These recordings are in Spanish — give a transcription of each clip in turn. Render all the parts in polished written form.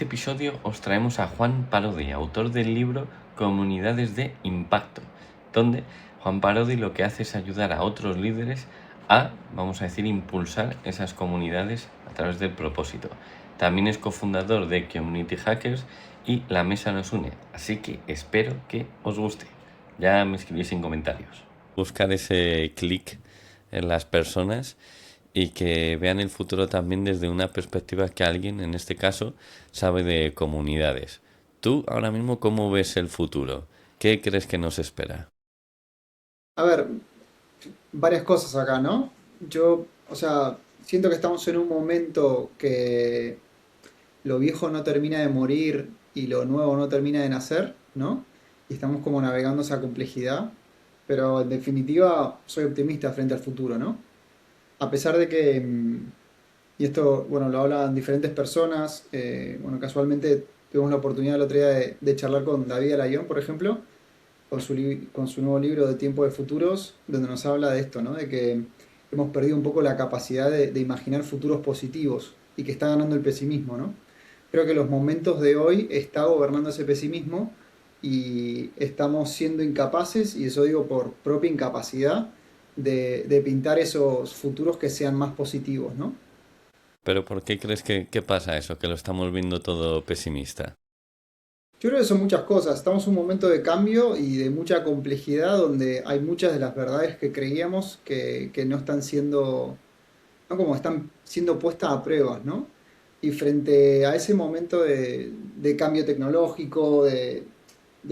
este episodio os traemos a Juan Parodi, autor del libro Comunidades de Impacto, donde Juan Parodi lo que hace es ayudar a otros líderes a, vamos a decir, impulsar esas comunidades a través del propósito. También es cofundador de Community Hackers y La Mesa nos une, así que espero que os guste. Ya me escribís en comentarios. Buscar ese clic en las personas y que vean el futuro también desde una perspectiva que alguien, en este caso, sabe de comunidades. ¿Tú ahora mismo cómo ves el futuro? ¿Qué crees que nos espera? A ver, varias cosas acá, ¿no? Siento que estamos en un momento que lo viejo no termina de morir y lo nuevo no termina de nacer, ¿no? Y estamos como navegando esa complejidad, pero en definitiva soy optimista frente al futuro, ¿no? A pesar de que, y esto, bueno, lo hablan diferentes personas, bueno, casualmente tuvimos la oportunidad el otro día de charlar con David Alayón, por ejemplo, con su nuevo libro de Tiempo de Futuros, donde nos habla de esto, ¿no? De que hemos perdido un poco la capacidad de imaginar futuros positivos y que está ganando el pesimismo, ¿no? Creo que los momentos de hoy está gobernando ese pesimismo y estamos siendo incapaces, y eso digo por propia incapacidad, de pintar esos futuros que sean más positivos, ¿no? ¿Pero por qué crees que pasa eso, que lo estamos viendo todo pesimista? Yo creo que son muchas cosas. Estamos en un momento de cambio y de mucha complejidad donde hay muchas de las verdades que creíamos que no están siendo, no como están siendo puestas a pruebas, ¿no? Y frente a ese momento de cambio tecnológico, de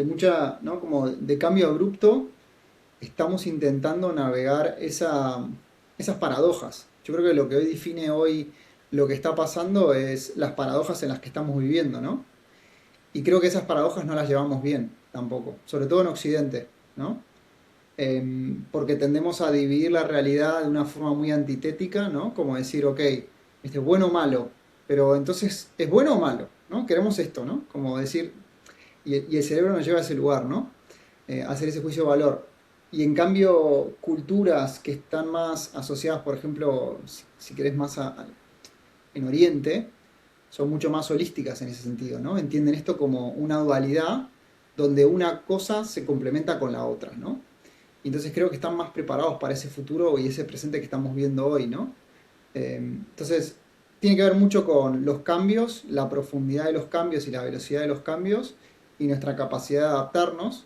mucha, ¿no? Como de cambio abrupto, estamos intentando navegar esas paradojas. Yo creo que lo que hoy define hoy lo que está pasando es las paradojas en las que estamos viviendo, ¿no? Y creo que esas paradojas no las llevamos bien tampoco, sobre todo en Occidente, ¿no? Porque tendemos a dividir la realidad de una forma muy antitética, ¿no? Como decir, ok, este es bueno o malo, pero entonces, ¿es bueno o malo? ¿No? Queremos esto, ¿no? Como decir, y el cerebro nos lleva a ese lugar, ¿no? Hacer ese juicio de valor. Y en cambio, culturas que están más asociadas, por ejemplo, si querés más en Oriente, son mucho más holísticas en ese sentido, ¿no? Entienden esto como una dualidad donde una cosa se complementa con la otra, ¿no? Y entonces creo que están más preparados para ese futuro y ese presente que estamos viendo hoy, ¿no? Entonces, tiene que ver mucho con los cambios, la profundidad de los cambios y la velocidad de los cambios y nuestra capacidad de adaptarnos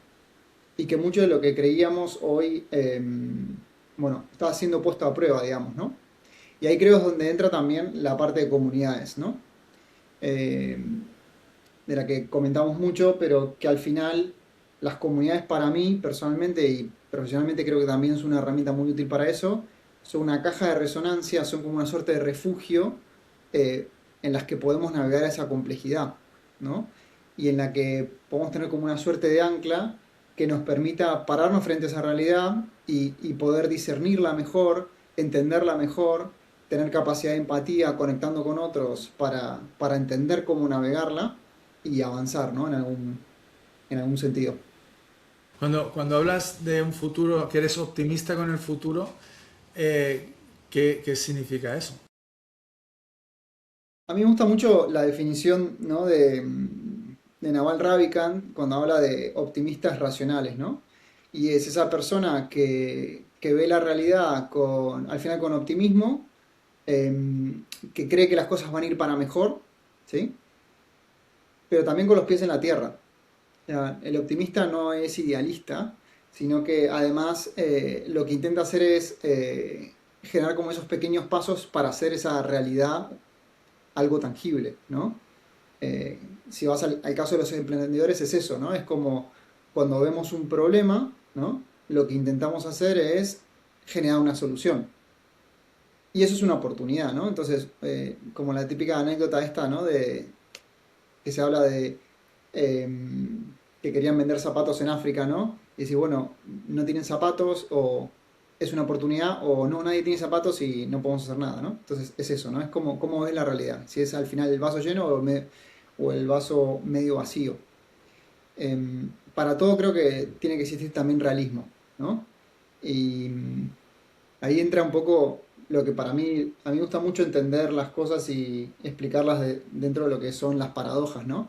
y que mucho de lo que creíamos hoy, bueno, está siendo puesto a prueba, digamos, ¿no? Y ahí creo es donde entra también la parte de comunidades, ¿no? Eh, de la que comentamos mucho, pero que al final las comunidades para mí personalmente y profesionalmente creo que también es una herramienta muy útil para eso, son una caja de resonancia, son como una suerte de refugio eh, en las que podemos navegar esa complejidad, ¿no? Y en la que podemos tener como una suerte de ancla que nos permita pararnos frente a esa realidad y poder discernirla mejor, entenderla mejor, tener capacidad de empatía conectando con otros para entender cómo navegarla y avanzar, ¿no? En algún sentido. Cuando hablas de un futuro, que eres optimista con el futuro, ¿qué significa eso? A mí me gusta mucho la definición, ¿no? De Naval Ravikant cuando habla de optimistas racionales, ¿no? Y es esa persona que ve la realidad al final con optimismo, que cree que las cosas van a ir para mejor, ¿sí? Pero también con los pies en la tierra. El optimista no es idealista, sino que además lo que intenta hacer es generar como esos pequeños pasos para hacer esa realidad algo tangible, ¿no? Eh, si vas al caso de los emprendedores es eso, ¿no? Es como cuando vemos un problema, ¿no? Lo que intentamos hacer es generar una solución. Y eso es una oportunidad, ¿no? Entonces, como la típica anécdota esta, ¿no? Que se habla de eh, que querían vender zapatos en África, ¿no? Y decir, bueno, no tienen zapatos o es una oportunidad o no, nadie tiene zapatos y no podemos hacer nada, ¿no? Entonces es eso, ¿no? Es como cómo es la realidad, si es al final el vaso lleno o el vaso medio vacío. Para todo creo que tiene que existir también realismo, ¿no? Y ahí entra un poco lo que a mí me gusta mucho entender las cosas y explicarlas dentro de lo que son las paradojas, ¿no?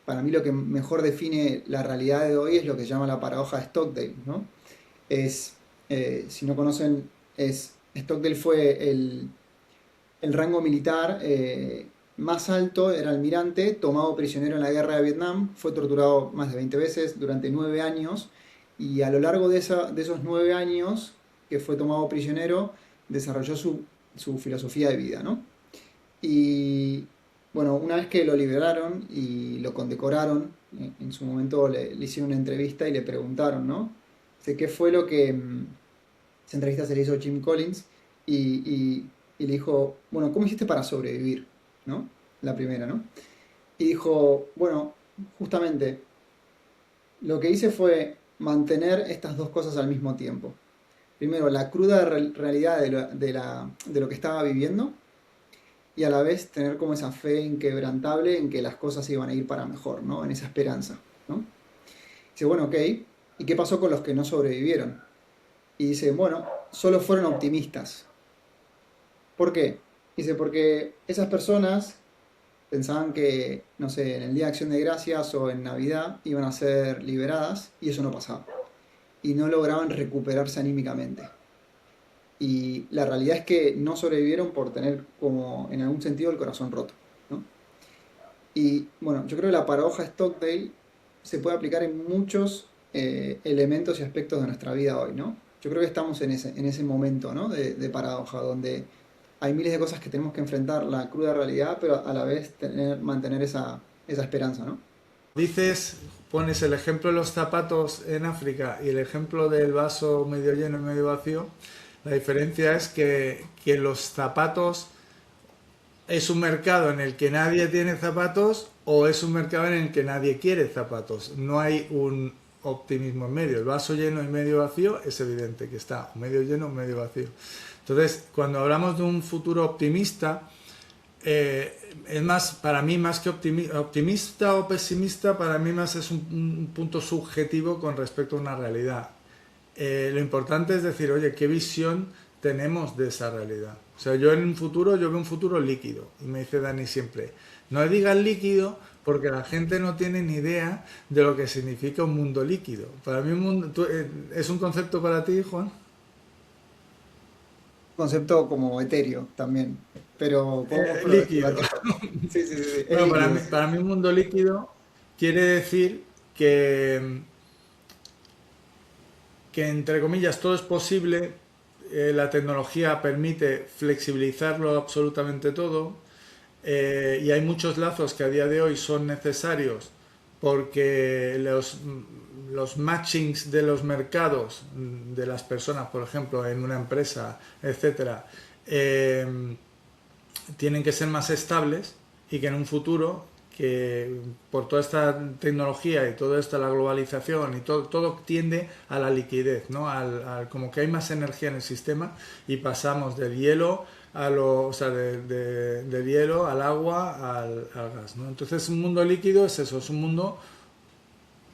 Para mí lo que mejor define la realidad de hoy es lo que se llama la paradoja de Stockdale, ¿no? Es, si no conocen, Stockdale fue el rango militar más alto, era almirante, tomado prisionero en la guerra de Vietnam, fue torturado más de 20 veces durante 9 años y a lo largo de esos 9 años que fue tomado prisionero, desarrolló su filosofía de vida, ¿no? Y bueno, una vez que lo liberaron y lo condecoraron, en su momento le hicieron una entrevista y le preguntaron, ¿no? Dice, ¿qué fue lo que... esa entrevista se le hizo Jim Collins y, y le dijo, bueno, ¿cómo hiciste para sobrevivir? ¿No? La primera, ¿no? Y dijo, bueno, justamente lo que hice fue mantener estas dos cosas al mismo tiempo. Primero, la cruda realidad de lo que estaba viviendo y a la vez tener como esa fe inquebrantable en que las cosas iban a ir para mejor, ¿no? En esa esperanza, ¿no? Dice, bueno, ok, ¿y qué pasó con los que no sobrevivieron? Y dice, bueno, solo fueron optimistas. ¿Por qué? Dice, porque esas personas pensaban que, no sé, en el Día de Acción de Gracias o en Navidad iban a ser liberadas y eso no pasaba. Y no lograban recuperarse anímicamente. Y la realidad es que no sobrevivieron por tener como en algún sentido el corazón roto, ¿no? Y bueno, yo creo que la paradoja Stockdale se puede aplicar en muchos elementos y aspectos de nuestra vida hoy, ¿no? Yo creo que estamos en ese momento, ¿no? De paradoja, donde hay miles de cosas que tenemos que enfrentar la cruda realidad, pero a la vez mantener esa esperanza, ¿no? Dices, pones el ejemplo de los zapatos en África y el ejemplo del vaso medio lleno y medio vacío. La diferencia es que los zapatos es un mercado en el que nadie tiene zapatos o es un mercado en el que nadie quiere zapatos. No hay un optimismo en medio. El vaso lleno y medio vacío es evidente que está medio lleno o medio vacío. Entonces, cuando hablamos de un futuro optimista, es más, para mí, más que optimista o pesimista, para mí más es un punto subjetivo con respecto a una realidad. Lo importante es decir, oye, ¿qué visión tenemos de esa realidad? O sea, yo en un futuro, yo veo un futuro líquido. Y me dice Dani siempre, no digas líquido porque la gente no tiene ni idea de lo que significa un mundo líquido. Para mí un mundo, ¿es un concepto para ti, Juan? Concepto como etéreo también, pero podemos Líquido. debatirlo. Sí, sí, sí, sí, es Bueno, líquido. para mí un mundo líquido quiere decir que entre comillas todo es posible, la tecnología permite flexibilizarlo absolutamente todo, y hay muchos lazos que a día de hoy son necesarios porque los matchings de los mercados de las personas, por ejemplo, en una empresa, etcétera, tienen que ser más estables y que en un futuro que por toda esta tecnología y toda esta la globalización y todo tiende a la liquidez, ¿no? Como que hay más energía en el sistema y pasamos del hielo o sea, del hielo al agua al gas, ¿no? Entonces un mundo líquido es eso, es un mundo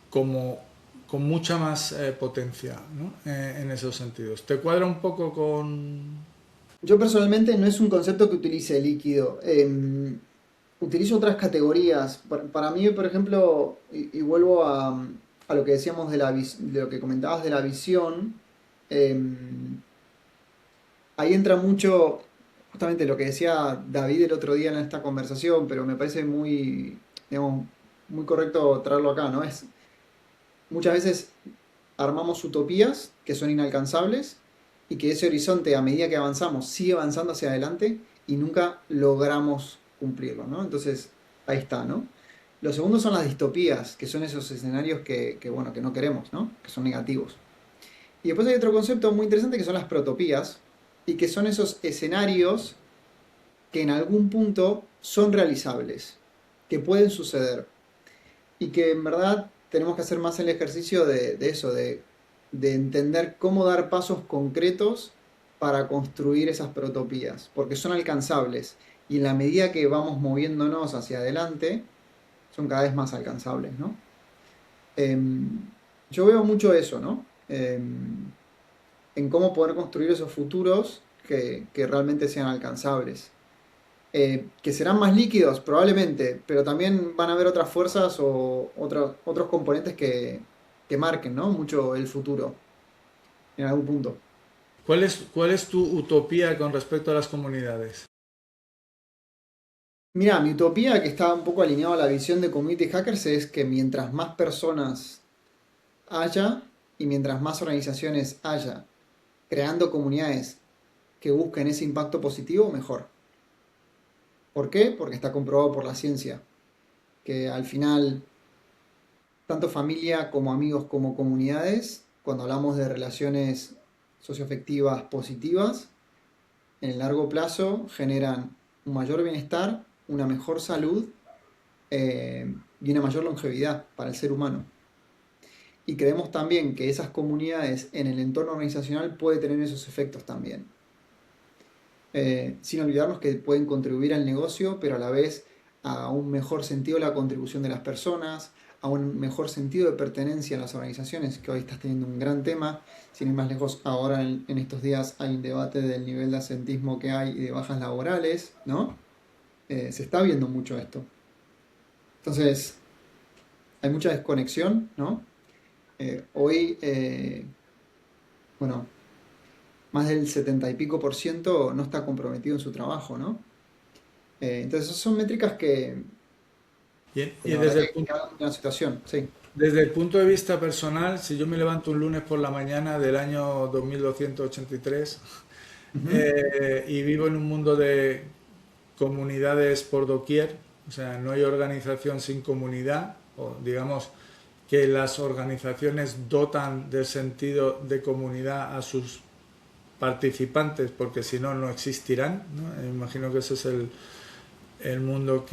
como con mucha más potencia, ¿no? En esos sentidos. ¿Te cuadra un poco con...? Yo personalmente no es un concepto que utilice líquido. Utilizo otras categorías. Para mí, por ejemplo, y vuelvo a lo que decíamos de lo que comentabas de la visión, ahí entra mucho justamente lo que decía David el otro día en esta conversación, pero me parece muy, digamos, muy correcto traerlo acá, ¿no? Muchas veces armamos utopías que son inalcanzables y que ese horizonte a medida que avanzamos sigue avanzando hacia adelante y nunca logramos cumplirlo, ¿no? Entonces, ahí está, ¿no? Lo segundo son las distopías, que son esos escenarios bueno, que no queremos, ¿no? Que son negativos. Y después hay otro concepto muy interesante que son las protopías y que son esos escenarios que en algún punto son realizables, que pueden suceder y que en verdad tenemos que hacer más el ejercicio de eso, de entender cómo dar pasos concretos para construir esas protopías, porque son alcanzables y en la medida que vamos moviéndonos hacia adelante, son cada vez más alcanzables, ¿no? Em, yo veo mucho eso, ¿no? En cómo poder construir esos futuros que realmente sean alcanzables. Que serán más líquidos, probablemente, pero también van a haber otras fuerzas o otros componentes que marquen, ¿no? Mucho el futuro, en algún punto. Cuál es tu utopía con respecto a las comunidades? Mira, mi utopía, que está un poco alineado a la visión de Community Hackers, es que mientras más personas haya y mientras más organizaciones haya creando comunidades que busquen ese impacto positivo, mejor. ¿Por qué? Porque está comprobado por la ciencia, que al final, tanto familia como amigos como comunidades, cuando hablamos de relaciones socioafectivas positivas, en el largo plazo generan un mayor bienestar, una mejor salud y una mayor longevidad para el ser humano. Y creemos también que esas comunidades en el entorno organizacional pueden tener esos efectos también. Sin olvidarnos que pueden contribuir al negocio, pero a la vez a un mejor sentido de la contribución de las personas, a un mejor sentido de pertenencia en las organizaciones, que hoy estás teniendo un gran tema. Sin ir más lejos, ahora en estos días hay un debate del nivel de asentismo que hay y de bajas laborales, ¿no? Se está viendo mucho esto. Entonces, hay mucha desconexión, ¿no? Hoy, bueno, más del 70 y pico por ciento no está comprometido en su trabajo, ¿no? Entonces, son métricas que Y la verdad que hablan de una situación, sí. desde el punto de vista personal, si yo me levanto un lunes por la mañana del año 2283 Ujú. y vivo en un mundo de comunidades por doquier, o sea, no hay organización sin comunidad, o digamos que las organizaciones dotan del sentido de comunidad a sus participantes, porque si no, no existirán, ¿no? Imagino que ese es el mundo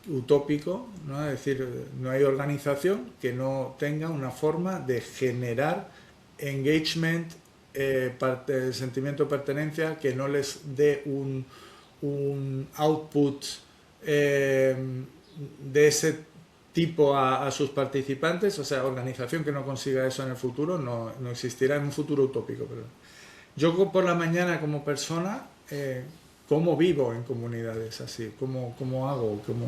utópico, ¿no? Es decir, no hay organización que no tenga una forma de generar engagement, sentimiento de pertenencia, que no les dé un output eh, de ese tipo a sus participantes. O sea, organización que no consiga eso en el futuro no existirá en un futuro utópico. Pero yo por la mañana como persona, ¿cómo vivo en comunidades así? ¿Cómo hago? ¿Cómo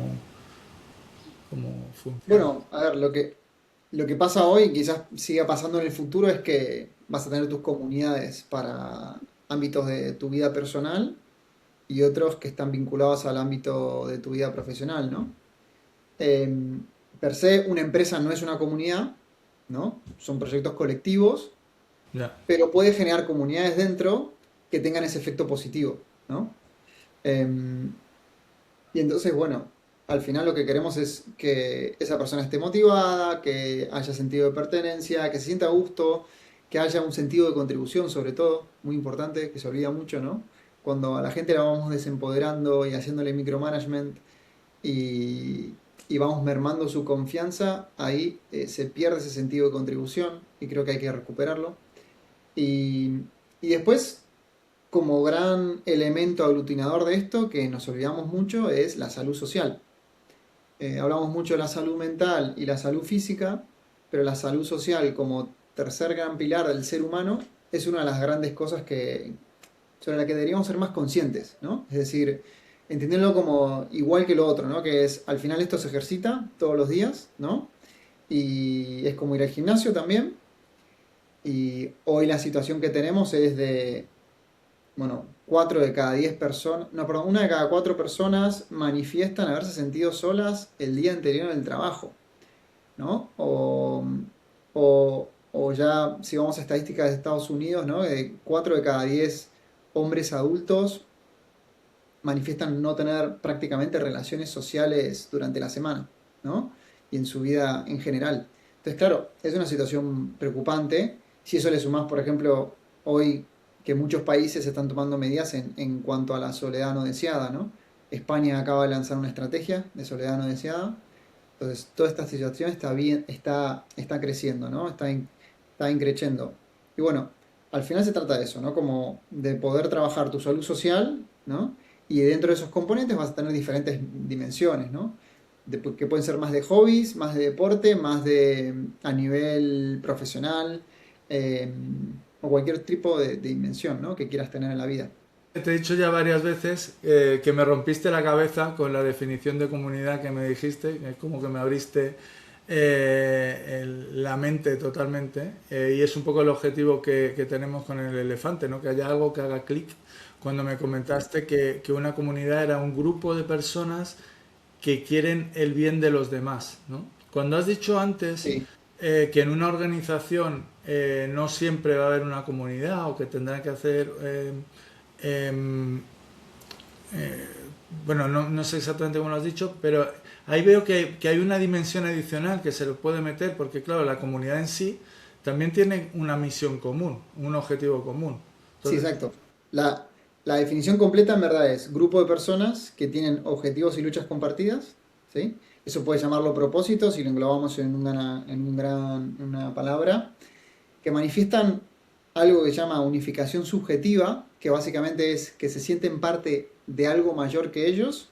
funciona? Bueno, a ver, lo que pasa hoy, y quizás siga pasando en el futuro, es que vas a tener tus comunidades para ámbitos de tu vida personal y otros que están vinculados al ámbito de tu vida profesional, ¿no? Per se, una empresa no es una comunidad, ¿no? Son proyectos colectivos, Ya. pero puede generar comunidades dentro que tengan ese efecto positivo, ¿no? Em, y entonces, bueno, al final lo que queremos es que esa persona esté motivada, que haya sentido de pertenencia, que se sienta a gusto, que haya un sentido de contribución, sobre todo, muy importante, que se olvida mucho, ¿no? Cuando a la gente la vamos desempoderando y haciéndole micromanagement y, y vamos mermando su confianza, ahí se pierde ese sentido de contribución y creo que hay que recuperarlo. Y, y después, como gran elemento aglutinador de esto, que nos olvidamos mucho, es la salud social. Hablamos mucho de la salud mental y la salud física, pero la salud social como tercer gran pilar del ser humano es una de las grandes cosas sobre la que deberíamos ser más conscientes, ¿no? Es decir, entenderlo como igual que lo otro, ¿no? Que es, al final esto se ejercita todos los días, ¿no? Y es como ir al gimnasio también. Y hoy la situación que tenemos es de, bueno, 4 de cada 10 personas, no, perdón, 1 de cada 4 personas manifiestan haberse sentido solas el día anterior en el trabajo, ¿no? O ya, si vamos a estadísticas de Estados Unidos, ¿no? 4 de cada 10 hombres adultos manifiestan no tener prácticamente relaciones sociales durante la semana, ¿no? Y en su vida en general. Entonces, claro, es una situación preocupante. Si eso le sumás, por ejemplo, hoy que muchos países están tomando medidas en cuanto a la soledad no deseada, ¿no? España acaba de lanzar una estrategia de soledad no deseada. Entonces, toda esta situación está bien, está creciendo, ¿no? Está increciendo. Y bueno, al final se trata de eso, ¿no? Como de poder trabajar tu salud social, ¿no? Y dentro de esos componentes vas a tener diferentes dimensiones, ¿no? Que pueden ser más de hobbies, más de deporte, más de a nivel profesional. eh, o cualquier tipo de dimensión, ¿no? que quieras tener en la vida. Te he dicho ya varias veces que me rompiste la cabeza con la definición de comunidad que me dijiste, que es como que me abriste la mente totalmente, y es un poco el objetivo que tenemos con el elefante, ¿no? Que haya algo que haga clic cuando me comentaste que una comunidad era un grupo de personas que quieren el bien de los demás, ¿no? Cuando has dicho antes Sí, que en una organización no siempre va a haber una comunidad o que tendrán que hacer em, bueno, no sé exactamente cómo lo has dicho, pero ahí veo que hay una dimensión adicional que se le puede meter, porque claro, la comunidad en sí también tiene una misión común, un objetivo común. sí, Entonces, exacto. La definición completa en verdad es grupo de personas que tienen objetivos y luchas compartidas, ¿sí? Eso puede llamarlo propósito si lo englobamos una palabra, que manifiestan algo que se llama unificación subjetiva, que básicamente es que se sienten parte de algo mayor que ellos,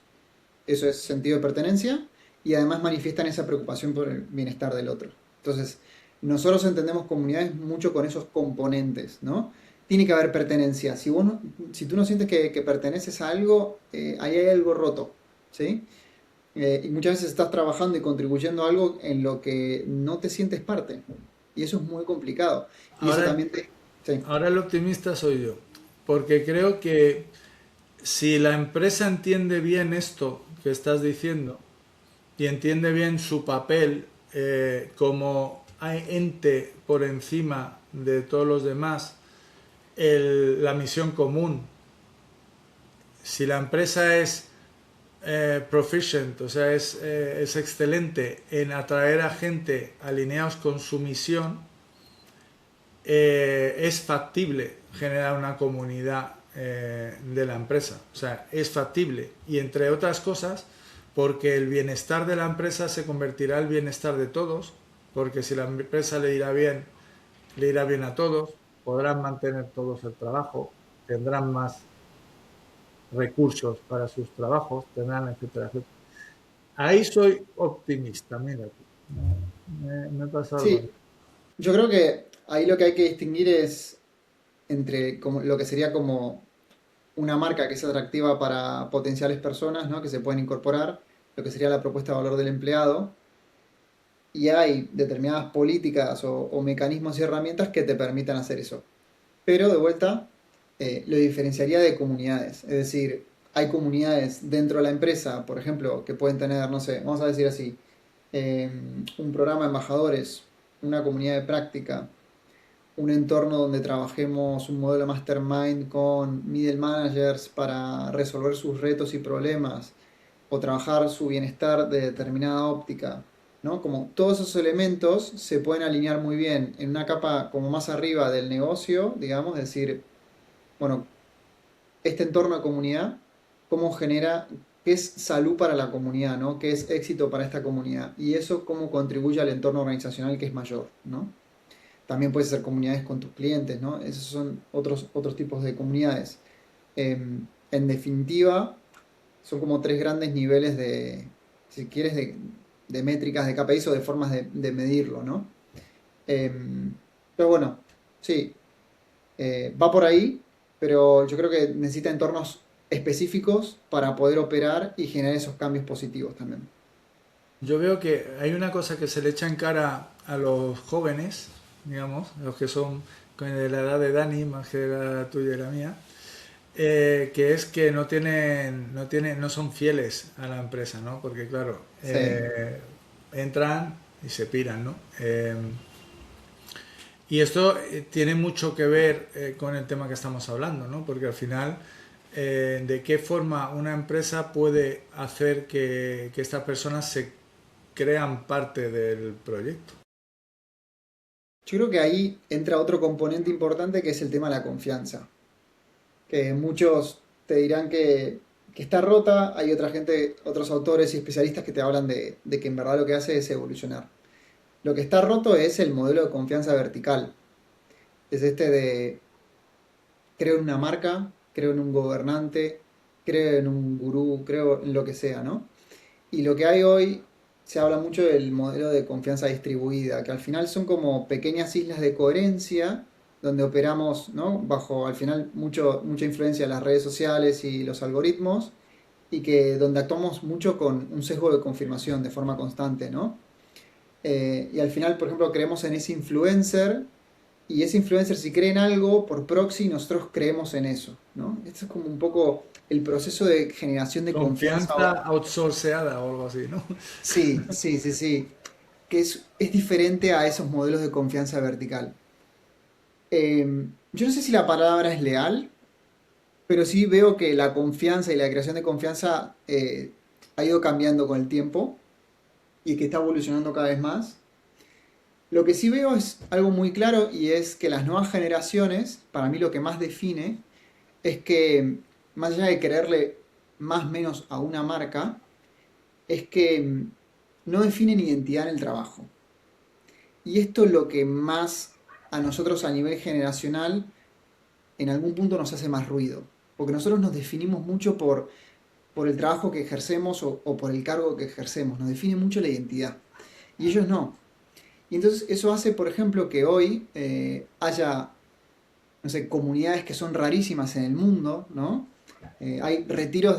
eso es sentido de pertenencia, y además manifiestan esa preocupación por el bienestar del otro. Entonces, nosotros entendemos comunidades mucho con esos componentes, ¿no? Tiene que haber pertenencia. Si tú no sientes que perteneces a algo, ahí hay algo roto, ¿sí? Y muchas veces estás trabajando y contribuyendo a algo en lo que no te sientes parte. Y eso es muy complicado. Y eso ahora, también te... Sí, ahora el optimista soy yo, porque creo que si la empresa entiende bien esto que estás diciendo y entiende bien su papel como ente por encima de todos los demás, la misión común, si la empresa es proficient, o sea, es excelente en atraer a gente alineados con su misión, es factible generar una comunidad de la empresa. O sea, es factible. Y entre otras cosas, porque el bienestar de la empresa se convertirá en el bienestar de todos, porque si la empresa le irá bien a todos, podrán mantener todos el trabajo, tendrán más recursos para sus trabajos, tendrán, etcétera, etcétera. Ahí soy optimista, mira, me he pasado. sí, yo creo que ahí lo que hay que distinguir es entre lo que sería como una marca que es atractiva para potenciales personas, ¿no? que se pueden incorporar, lo que sería la propuesta de valor del empleado, y hay determinadas políticas o mecanismos y herramientas que te permitan hacer eso. Pero de vuelta, lo diferenciaría de comunidades. Es decir, hay comunidades dentro de la empresa, por ejemplo, que pueden tener, no sé, vamos a decir así, un programa de embajadores, una comunidad de práctica, un entorno donde trabajemos un modelo mastermind con middle managers para resolver sus retos y problemas o trabajar su bienestar de determinada óptica, ¿no? Como todos esos elementos se pueden alinear muy bien en una capa como más arriba del negocio, digamos, es decir, bueno, este entorno de comunidad, cómo genera, qué es salud para la comunidad, ¿no? Qué es éxito para esta comunidad y eso cómo contribuye al entorno organizacional que es mayor, ¿no? También puedes hacer comunidades con tus clientes, ¿no? Esos son otros tipos de comunidades. En definitiva, son como tres grandes niveles si quieres, de métricas, de KPIs o de formas de medirlo, ¿no? Pero bueno, sí, va por ahí, pero yo creo que necesita entornos específicos para poder operar y generar esos cambios positivos también. Yo veo que hay una cosa que se le echa en cara a los jóvenes, digamos, los que son de la edad de Dani, más que de la edad tuya y la mía, que es que no son fieles a la empresa, ¿no? Porque claro, Sí, entran y se piran, ¿no? Y esto tiene mucho que ver con el tema que estamos hablando, ¿no? Porque al final, ¿de qué forma una empresa puede hacer que estas personas se crean parte del proyecto? yo creo que ahí entra otro componente importante que es el tema de la confianza. Que muchos te dirán que está rota, hay otra gente, otros autores y especialistas que te hablan de que en verdad lo que hace es evolucionar. Lo que está roto es el modelo de confianza vertical. Es este de creo en una marca, creo en un gobernante, creo en un gurú, creo en lo que sea, ¿no? Y lo que hay hoy se habla mucho del modelo de confianza distribuida, que al final son como pequeñas islas de coherencia donde operamos, ¿no? Bajo al final mucha influencia de las redes sociales y los algoritmos, y que donde actuamos mucho con un sesgo de confirmación de forma constante, ¿no? Y al final, por ejemplo, creemos en ese influencer, y ese influencer si cree en algo, por proxy nosotros creemos en eso, ¿no? Esto es como un poco el proceso de generación de confianza. Confianza outsourceada o algo así, ¿no? Sí, sí, sí, sí. Que es diferente a esos modelos de confianza vertical. Yo no sé si la palabra es leal, pero sí veo que la confianza y la creación de confianza ha ido cambiando con el tiempo y que está evolucionando cada vez más. Lo que sí veo es algo muy claro, y es que las nuevas generaciones, para mí lo que más define es que, más allá de quererle más o menos a una marca, es que no definen identidad en el trabajo. Y esto es lo que más a nosotros a nivel generacional en algún punto nos hace más ruido. Porque nosotros nos definimos mucho por el trabajo que ejercemos o por el cargo que ejercemos. Nos define mucho la identidad. Y ellos no. Y entonces eso hace, por ejemplo, que hoy haya, no sé, comunidades que son rarísimas en el mundo, ¿no? Hay retiros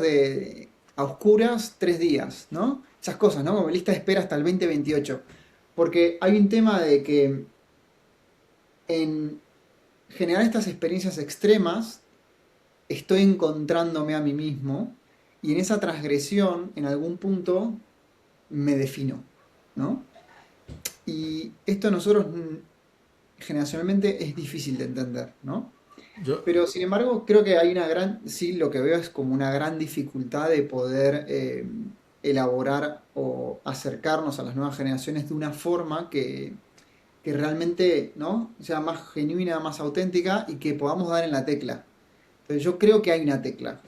a oscuras 3 días, ¿no? Esas cosas, ¿no? Como lista de espera hasta el 2028. Porque hay un tema de que en generar estas experiencias extremas estoy encontrándome a mí mismo, y en esa transgresión, en algún punto, me defino, ¿no? Y esto a nosotros generacionalmente es difícil de entender, ¿no? Yo, Pero sin embargo, creo que hay una gran, sí, lo que veo es como una gran dificultad de poder elaborar o acercarnos a las nuevas generaciones de una forma que realmente, ¿no? Sea más genuina, más auténtica, y que podamos dar en la tecla. Entonces yo creo que hay una tecla.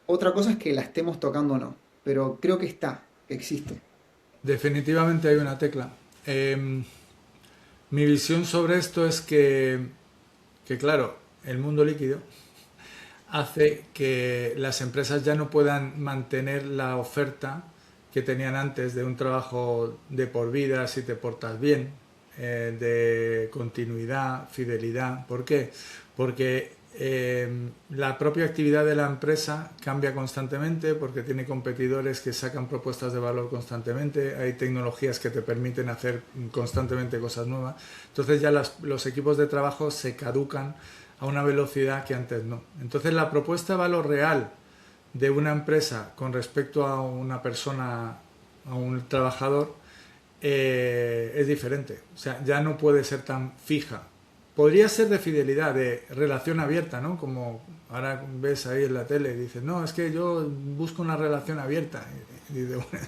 Otra cosa es que la estemos tocando o no, pero creo que está, que existe. definitivamente hay una tecla. Mi visión sobre esto es que, claro, el mundo líquido hace que las empresas ya no puedan mantener la oferta que tenían antes de un trabajo de por vida si te portas bien, de continuidad, fidelidad. ¿Por qué? Porque la propia actividad de la empresa cambia constantemente porque tiene competidores que sacan propuestas de valor constantemente, hay tecnologías que te permiten hacer constantemente cosas nuevas. Entonces ya los equipos de trabajo se caducan a una velocidad que antes no. Entonces la propuesta de valor real de una empresa con respecto a una persona, a un trabajador, es diferente. O sea, ya no puede ser tan fija. Podría ser de fidelidad, de relación abierta, ¿no? Como ahora ves ahí en la tele y dices, no, es que yo busco una relación abierta. Y digo, bueno,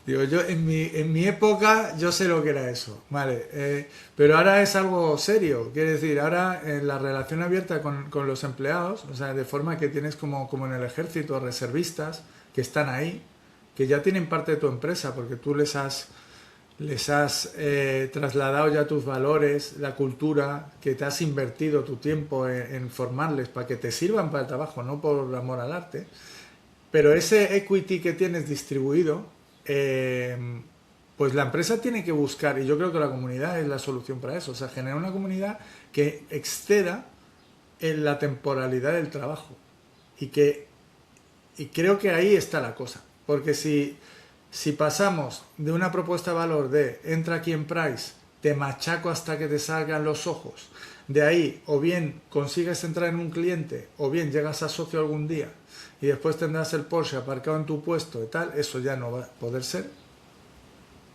digo, yo en mi época yo sé lo que era eso, ¿vale? Pero ahora es algo serio, quiere decir, ahora la relación abierta con los empleados, o sea, de forma que tienes como en el ejército reservistas que están ahí, que ya tienen parte de tu empresa, porque tú les has trasladado ya tus valores, la cultura, que te has invertido tu tiempo en formarles para que te sirvan para el trabajo, no por amor al arte. Pero ese equity que tienes distribuido, pues la empresa tiene que buscar, y yo creo que la comunidad es la solución para eso, o sea, generar una comunidad que exceda en la temporalidad del trabajo. Y y creo que ahí está la cosa. Porque si pasamos de una propuesta de valor de entra aquí en Price, te machaco hasta que te salgan los ojos, de ahí o bien consigues entrar en un cliente o bien llegas a socio algún día y después tendrás el Porsche aparcado en tu puesto y tal, eso ya no va a poder ser.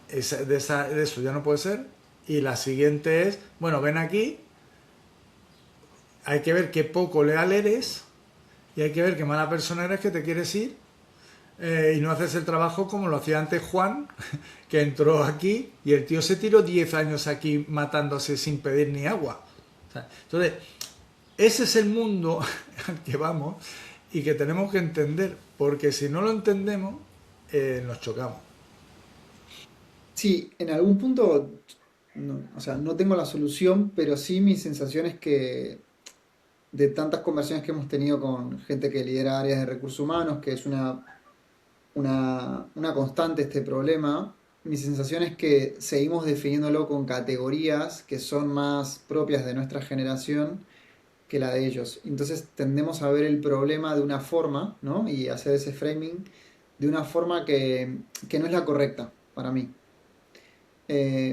De eso ya no puede ser. Y la siguiente es, bueno, ven aquí, hay que ver qué poco leal eres y hay que ver qué mala persona eres que te quieres ir y no haces el trabajo como lo hacía antes Juan, que entró aquí y el tío se tiró 10 años aquí matándose sin pedir ni agua. O sea, entonces, ese es el mundo al que vamos y que tenemos que entender, porque si no lo entendemos, nos chocamos. Sí, en algún punto, o sea, no tengo la solución, pero sí mi sensación es que de tantas conversaciones que hemos tenido con gente que lidera áreas de recursos humanos, que es una constante este problema, mi sensación es que seguimos definiéndolo con categorías que son más propias de nuestra generación que la de ellos. Entonces tendemos a ver el problema de una forma, ¿no? Y hacer ese framing de una forma que no es la correcta para mí.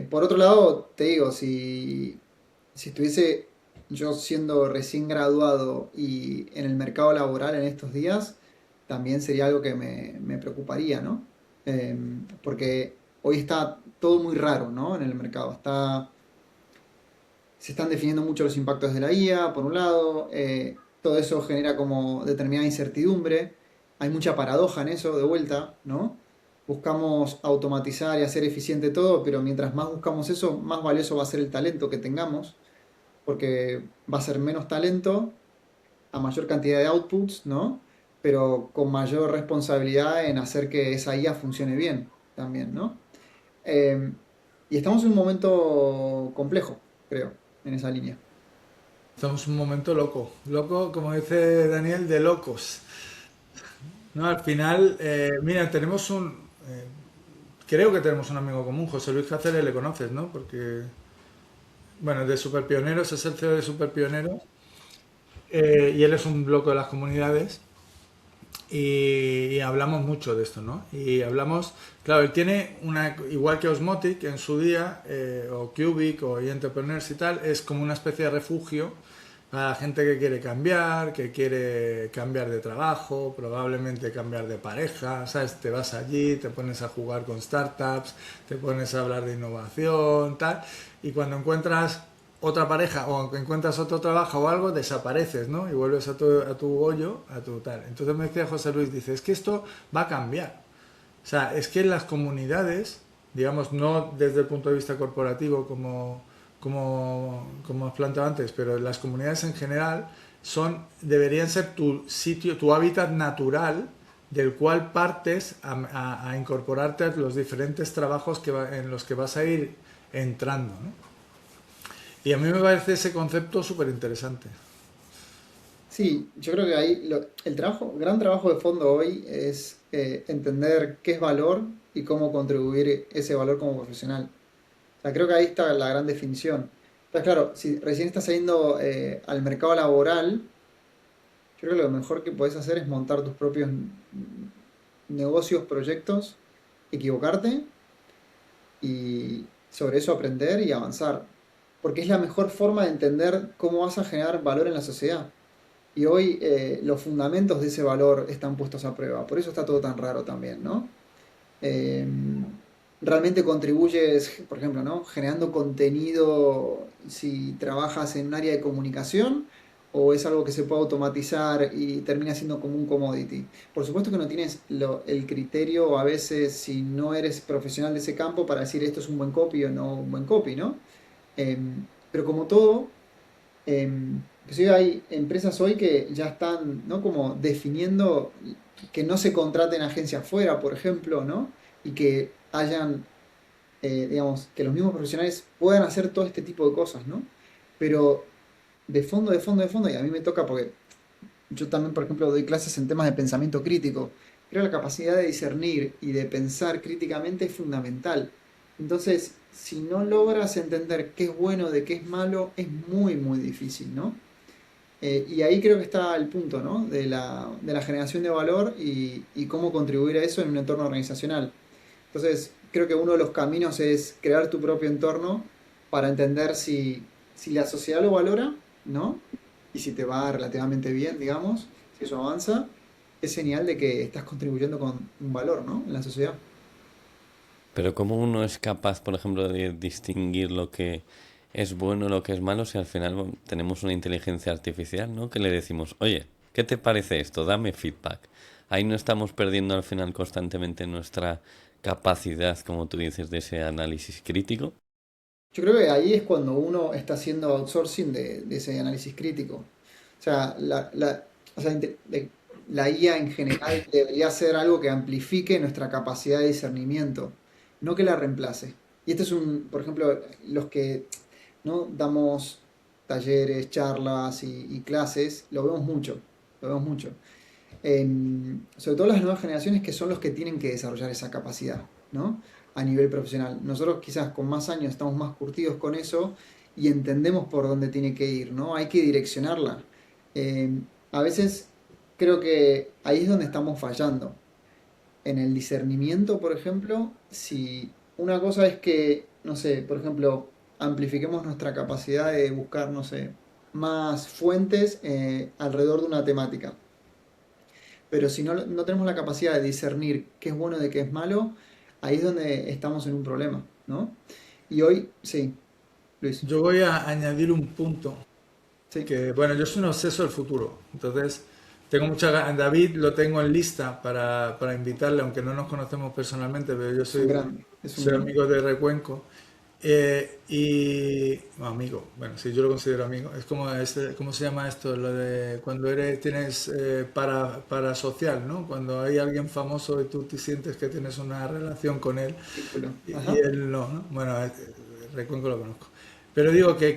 Por otro lado, te digo, si estuviese yo siendo recién graduado y en el mercado laboral en estos días, también sería algo que me preocuparía, ¿no? Porque hoy está todo muy raro, ¿no? En el mercado. Se están definiendo mucho los impactos de la IA, por un lado, todo eso genera como determinada incertidumbre, hay mucha paradoja en eso, de vuelta, ¿no? Buscamos automatizar y hacer eficiente todo, pero mientras más buscamos eso, más valioso va a ser el talento que tengamos, porque va a ser menos talento a mayor cantidad de outputs, ¿no? Pero con mayor responsabilidad en hacer que esa IA funcione bien también, ¿no? Eh, y estamos en un momento complejo, creo, en esa línea. Estamos en un momento loco, loco, como dice Daniel, de locos. No, al final, mira, creo que tenemos un amigo común, José Luis Cáceres, le conoces, ¿no? Porque, bueno, de Superpioneros, es el CEO de Superpioneros, y él es un loco de las comunidades, y hablamos mucho de esto, ¿no? Y hablamos, claro, él tiene igual que Osmotic en su día, o Cubic o Entrepreneurs y tal, es como una especie de refugio para la gente que quiere cambiar de trabajo, probablemente cambiar de pareja, ¿sabes? Te vas allí, te pones a jugar con startups, te pones a hablar de innovación, tal, y cuando encuentras otra pareja o encuentras otro trabajo o algo, desapareces, ¿no? Y vuelves a tu hoyo, a tu tal. Entonces me decía José Luis, dice, es que esto va a cambiar. O sea, es que las comunidades, digamos, no desde el punto de vista corporativo como has planteado antes, pero las comunidades en general deberían ser tu sitio, tu hábitat natural del cual partes a incorporarte a los diferentes trabajos en los que vas a ir entrando, ¿no? Y a mí me parece ese concepto súper interesante. Sí, yo creo que ahí gran trabajo de fondo hoy es entender qué es valor y cómo contribuir ese valor como profesional. O sea, creo que ahí está la gran definición. Entonces, claro, si recién estás saliendo al mercado laboral, yo creo que lo mejor que puedes hacer es montar tus propios negocios, proyectos, equivocarte y sobre eso aprender y avanzar. Porque es la mejor forma de entender cómo vas a generar valor en la sociedad. Y hoy los fundamentos de ese valor están puestos a prueba. Por eso está todo tan raro también, ¿no? Eh, Realmente contribuyes, por ejemplo, ¿no? Generando contenido si trabajas en un área de comunicación o es algo que se puede automatizar y termina siendo como un commodity. Por supuesto que no tienes el criterio a veces si no eres profesional de ese campo para decir esto es un buen copy o no un buen copy, ¿no? Pero como todo, inclusive hay empresas hoy que ya están, ¿no? Como definiendo que no se contraten agencias fuera, por ejemplo, ¿no? Y que hayan, digamos, que los mismos profesionales puedan hacer todo este tipo de cosas, ¿no? Pero de fondo, y a mí me toca porque yo también, por ejemplo, doy clases en temas de pensamiento crítico. Creo que la capacidad de discernir y de pensar críticamente es fundamental. Entonces, si no logras entender qué es bueno de qué es malo, es muy, muy difícil, ¿no? Y ahí creo que está el punto, ¿no? De la generación de valor y cómo contribuir a eso en un entorno organizacional. Entonces, creo que uno de los caminos es crear tu propio entorno para entender si la sociedad lo valora, ¿no? Y si te va relativamente bien, digamos, si eso avanza, es señal de que estás contribuyendo con un valor, ¿no? En la sociedad. Pero ¿cómo uno es capaz, por ejemplo, de distinguir lo que es bueno y lo que es malo si al final tenemos una inteligencia artificial, ¿no? Que le decimos, oye, ¿qué te parece esto? Dame feedback. Ahí no estamos perdiendo al final constantemente nuestra capacidad, como tú dices, de ese análisis crítico. Yo creo que ahí es cuando uno está haciendo outsourcing de ese análisis crítico. O sea, o sea, la IA en general debería ser algo que amplifique nuestra capacidad de discernimiento, no que la reemplace. Y este es por ejemplo, los que no damos talleres, charlas y clases, lo vemos mucho, lo vemos mucho. Sobre todo las nuevas generaciones que son los que tienen que desarrollar esa capacidad, ¿no? a nivel profesional. Nosotros quizás con más años estamos más curtidos con eso y entendemos por dónde tiene que ir, ¿no? Hay que direccionarla. Eh, a veces creo que ahí es donde estamos fallando. En el discernimiento, por ejemplo, si una cosa es que, no sé, por ejemplo, amplifiquemos nuestra capacidad de buscar, no sé, más fuentes alrededor de una temática. Pero si no tenemos la capacidad de discernir qué es bueno de qué es malo, ahí es donde estamos en un problema, ¿no? Y hoy, sí, Luis, Yo voy a añadir un punto sí, que, bueno, yo soy un obseso del futuro, entonces tengo mucha ganas. David lo tengo en lista para invitarle, aunque no nos conocemos personalmente, pero yo es un soy, grande, es un soy grande. amigo de Recuenco. Y bueno, amigo, bueno, sí, yo lo considero amigo. Es como este, ¿cómo se llama esto? Lo de cuando tienes para social, ¿no? Cuando hay alguien famoso y tú te sientes que tienes una relación con él Vínculo. y Ajá. él no, ¿no? Bueno, Recuenco lo conozco. Pero digo que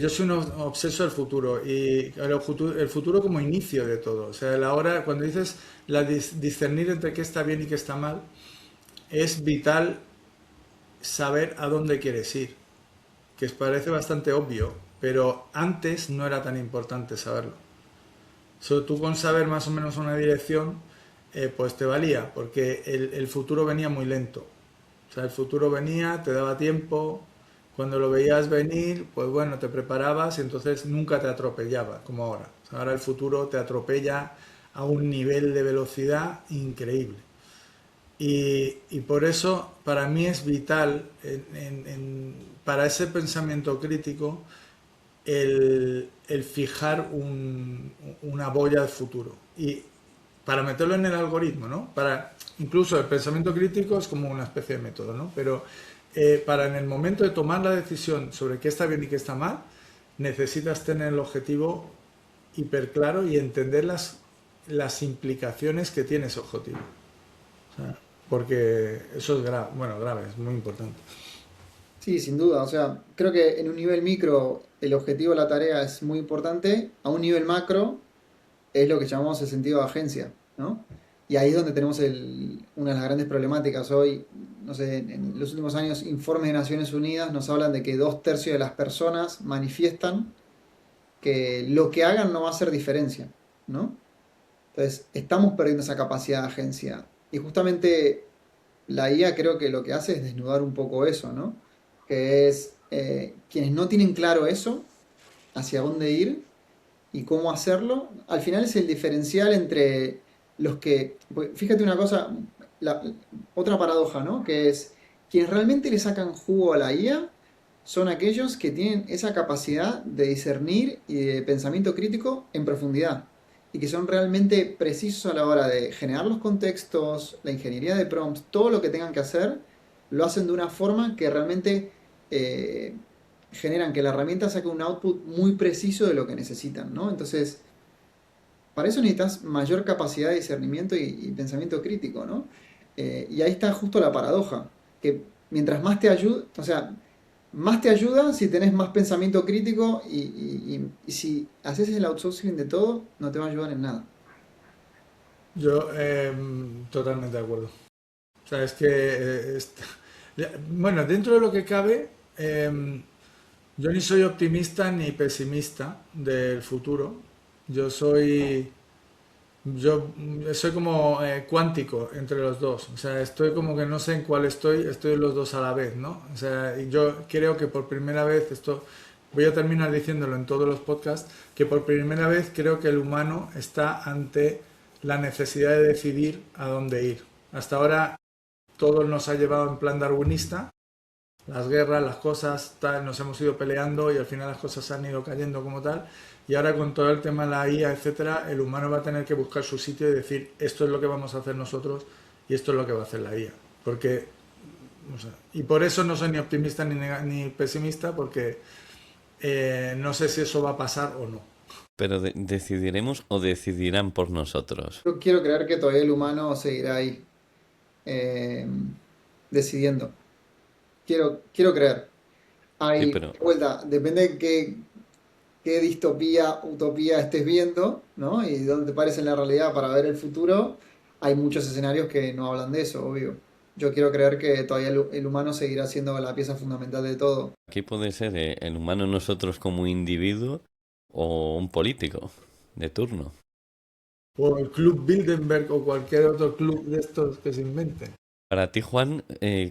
yo soy un obseso del futuro y el futuro como inicio de todo. O sea, la hora, cuando dices discernir entre qué está bien y qué está mal, es vital saber a dónde quieres ir, que parece bastante obvio, pero antes no era tan importante saberlo. Tú con saber más o menos una dirección, pues te valía, porque el futuro venía muy lento. O sea, el futuro venía, te daba tiempo, cuando lo veías venir, pues bueno, te preparabas y entonces nunca te atropellaba, como ahora. O sea, ahora el futuro te atropella a un nivel de velocidad increíble. Y por eso para mí es vital para ese pensamiento crítico el fijar una boya de futuro. Y para meterlo en el algoritmo, ¿no? Incluso el pensamiento crítico es como una especie de método, ¿no? Pero para en el momento de tomar la decisión sobre qué está bien y qué está mal, necesitas tener el objetivo hiper claro y entender las implicaciones que tiene ese objetivo. O sea, porque eso es grave, bueno, grave, es muy importante. Sí, sin duda. O sea, creo que en un nivel micro el objetivo de la tarea es muy importante. A un nivel macro es lo que llamamos el sentido de agencia, ¿no? Y ahí es donde tenemos una de las grandes problemáticas. Hoy, no sé, en los últimos años, informes de Naciones Unidas nos hablan de que 2/3 de las personas manifiestan que lo que hagan no va a hacer diferencia, ¿no? Entonces, estamos perdiendo esa capacidad de agencia. Y justamente la IA creo que lo que hace es desnudar un poco eso, ¿no? Que es quienes no tienen claro eso, hacia dónde ir y cómo hacerlo, al final es el diferencial entre los que, pues, fíjate una cosa, la- otra paradoja, ¿no? Que es, quienes realmente le sacan jugo a la IA son aquellos que tienen esa capacidad de discernir y de pensamiento crítico en profundidad y que son realmente precisos a la hora de generar los contextos, la ingeniería de prompts, todo lo que tengan que hacer, lo hacen de una forma que realmente eh, generan que la herramienta saque un output muy preciso de lo que necesitan, ¿no? Entonces, para eso necesitas mayor capacidad de discernimiento y pensamiento crítico, ¿no? Y ahí está justo la paradoja, que mientras más te ayuda, o sea, más te ayuda si tenés más pensamiento crítico y si haces el outsourcing de todo, no te va a ayudar en nada. Yo totalmente de acuerdo. O sea, es que, bueno, dentro de lo que cabe, yo ni soy optimista ni pesimista del futuro. Yo soy, yo soy como cuántico entre los dos. O sea, estoy como que no sé en cuál estoy en los dos a la vez, ¿no? O sea, y yo creo que por primera vez, esto voy a terminar diciéndolo en todos los podcasts, que por primera vez creo que el humano está ante la necesidad de decidir a dónde ir. Hasta ahora todo nos ha llevado en plan darwinista, las guerras, las cosas, tal, nos hemos ido peleando y al final las cosas han ido cayendo como tal. Y ahora con todo el tema de la IA, etcétera, el humano va a tener que buscar su sitio y decir esto es lo que vamos a hacer nosotros y esto es lo que va a hacer la IA. Porque, o sea, y por eso no soy ni optimista ni pesimista, porque no sé si eso va a pasar o no. Pero decidiremos o decidirán por nosotros. Yo quiero creer que todavía el humano seguirá ahí, eh, decidiendo. Quiero creer. Sí, Hay, pero de vuelta, depende de qué distopía, utopía estés viendo, ¿no? Y dónde te pares en la realidad para ver el futuro. hay muchos escenarios que no hablan de eso, obvio. Yo quiero creer que todavía el humano seguirá siendo la pieza fundamental de todo. Aquí puede ser el humano nosotros como individuo o un político de turno. O el Club Bilderberg o cualquier otro club de estos que se inventen. Para ti, Juan,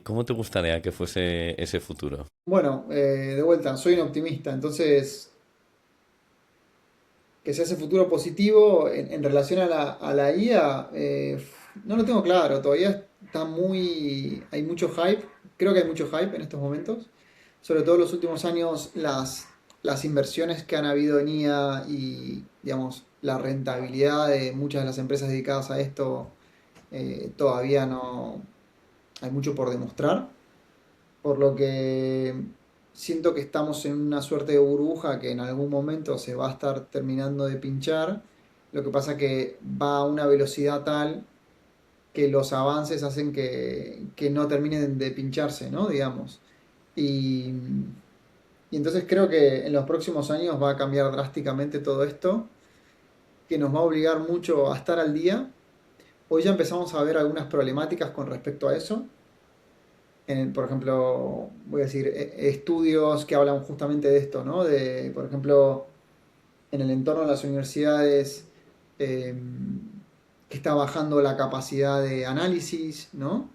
¿cómo te gustaría que fuese ese futuro? Bueno, de vuelta, soy un optimista, entonces que sea ese futuro positivo en relación a la IA, no lo tengo claro, todavía está muy, hay mucho hype, creo que hay mucho hype en estos momentos, sobre todo en los últimos años las inversiones que han habido en IA y digamos la rentabilidad de muchas de las empresas dedicadas a esto todavía no hay mucho por demostrar, por lo que siento que estamos en una suerte de burbuja que en algún momento se va a estar terminando de pinchar. Lo que pasa que va a una velocidad tal que los avances hacen que no terminen de pincharse, ¿no? Digamos. Y, y entonces creo que en los próximos años va a cambiar drásticamente todo esto, que nos va a obligar mucho a estar al día. Hoy ya empezamos a ver algunas problemáticas con respecto a eso. Por ejemplo, voy a decir, estudios que hablan justamente de esto, ¿no? De, por ejemplo, en el entorno de las universidades, eh, que está bajando la capacidad de análisis, ¿no?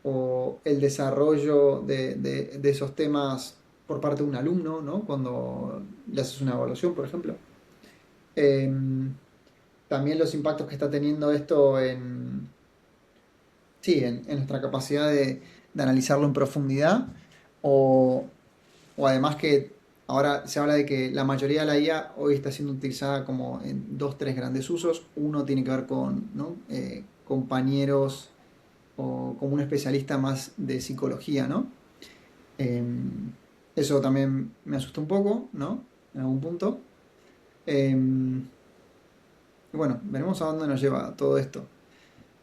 O el desarrollo de esos temas por parte de un alumno, ¿no? Cuando le haces una evaluación, por ejemplo. Eh, También los impactos que está teniendo esto sí, en nuestra capacidad de analizarlo en profundidad, o, o además que ahora se habla de que la mayoría de la IA hoy está siendo utilizada como en dos, tres grandes usos. Uno tiene que ver con, ¿no? Compañeros o como un especialista más de psicología, ¿no? Eso también me asusta un poco, ¿no? En algún punto. Y bueno, veremos a dónde nos lleva todo esto.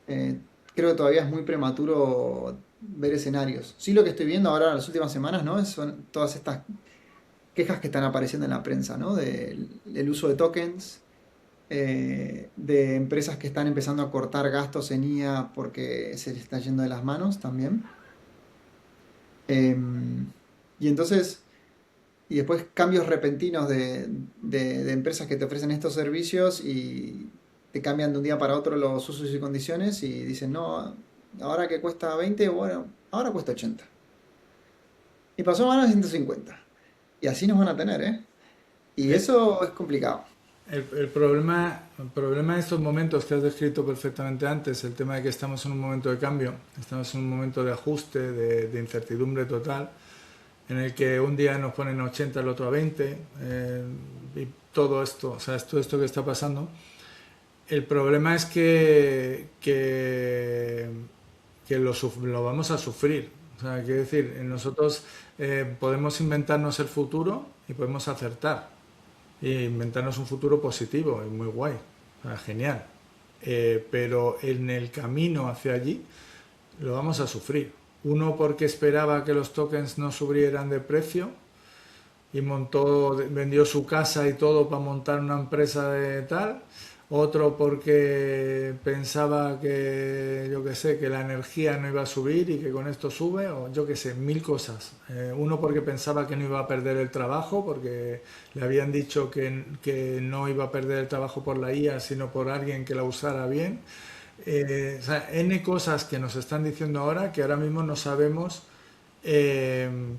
Eh, Creo que todavía es muy prematuro ver escenarios. Sí, lo que estoy viendo ahora en las últimas semanas, ¿no? Son todas estas quejas que están apareciendo en la prensa, ¿no? Del uso de tokens, de empresas que están empezando a cortar gastos en IA porque se les está yendo de las manos también. Y entonces, y después cambios repentinos de empresas que te ofrecen estos servicios y te cambian de un día para otro los usos y condiciones y dicen, no, ahora que cuesta 20, bueno, ahora cuesta 80. Y pasó mañana a 150. Y así nos van a tener, ¿eh? Y Eh, eso es complicado. el problema de estos momentos que has descrito perfectamente antes, el tema de que estamos en un momento de cambio, estamos en un momento de ajuste, de incertidumbre total, en el que un día nos ponen a 80, el otro a 20, y todo esto, o sea, todo esto que está pasando. El problema es que lo vamos a sufrir. O sea, quiero decir, nosotros podemos inventarnos el futuro y podemos acertar. E inventarnos un futuro positivo, es muy guay, o sea, genial. Pero en el camino hacia allí lo vamos a sufrir. Uno porque esperaba que los tokens no subieran de precio y vendió su casa y todo para montar una empresa de tal. Otro porque pensaba que, yo qué sé, que la energía no iba a subir y que con esto sube, o yo qué sé, mil cosas. Uno porque pensaba que no iba a perder el trabajo, porque le habían dicho que no iba a perder el trabajo por la IA, sino por alguien que la usara bien. O sea, N cosas que nos están diciendo ahora que ahora mismo no sabemos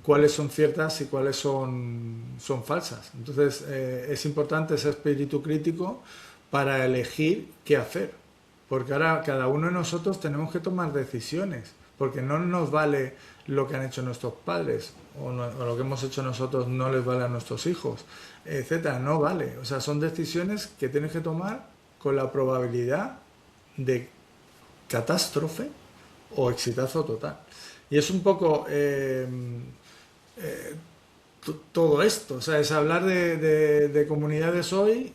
cuáles son ciertas y cuáles son falsas. Entonces, es importante ese espíritu crítico para elegir qué hacer. Porque ahora cada uno de nosotros tenemos que tomar decisiones, porque no nos vale lo que han hecho nuestros padres o lo que hemos hecho nosotros no les vale a nuestros hijos, etcétera. No vale. O sea, son decisiones que tienes que tomar con la probabilidad de catástrofe o exitazo total. Y es un poco todo esto, o sea, es hablar de comunidades hoy.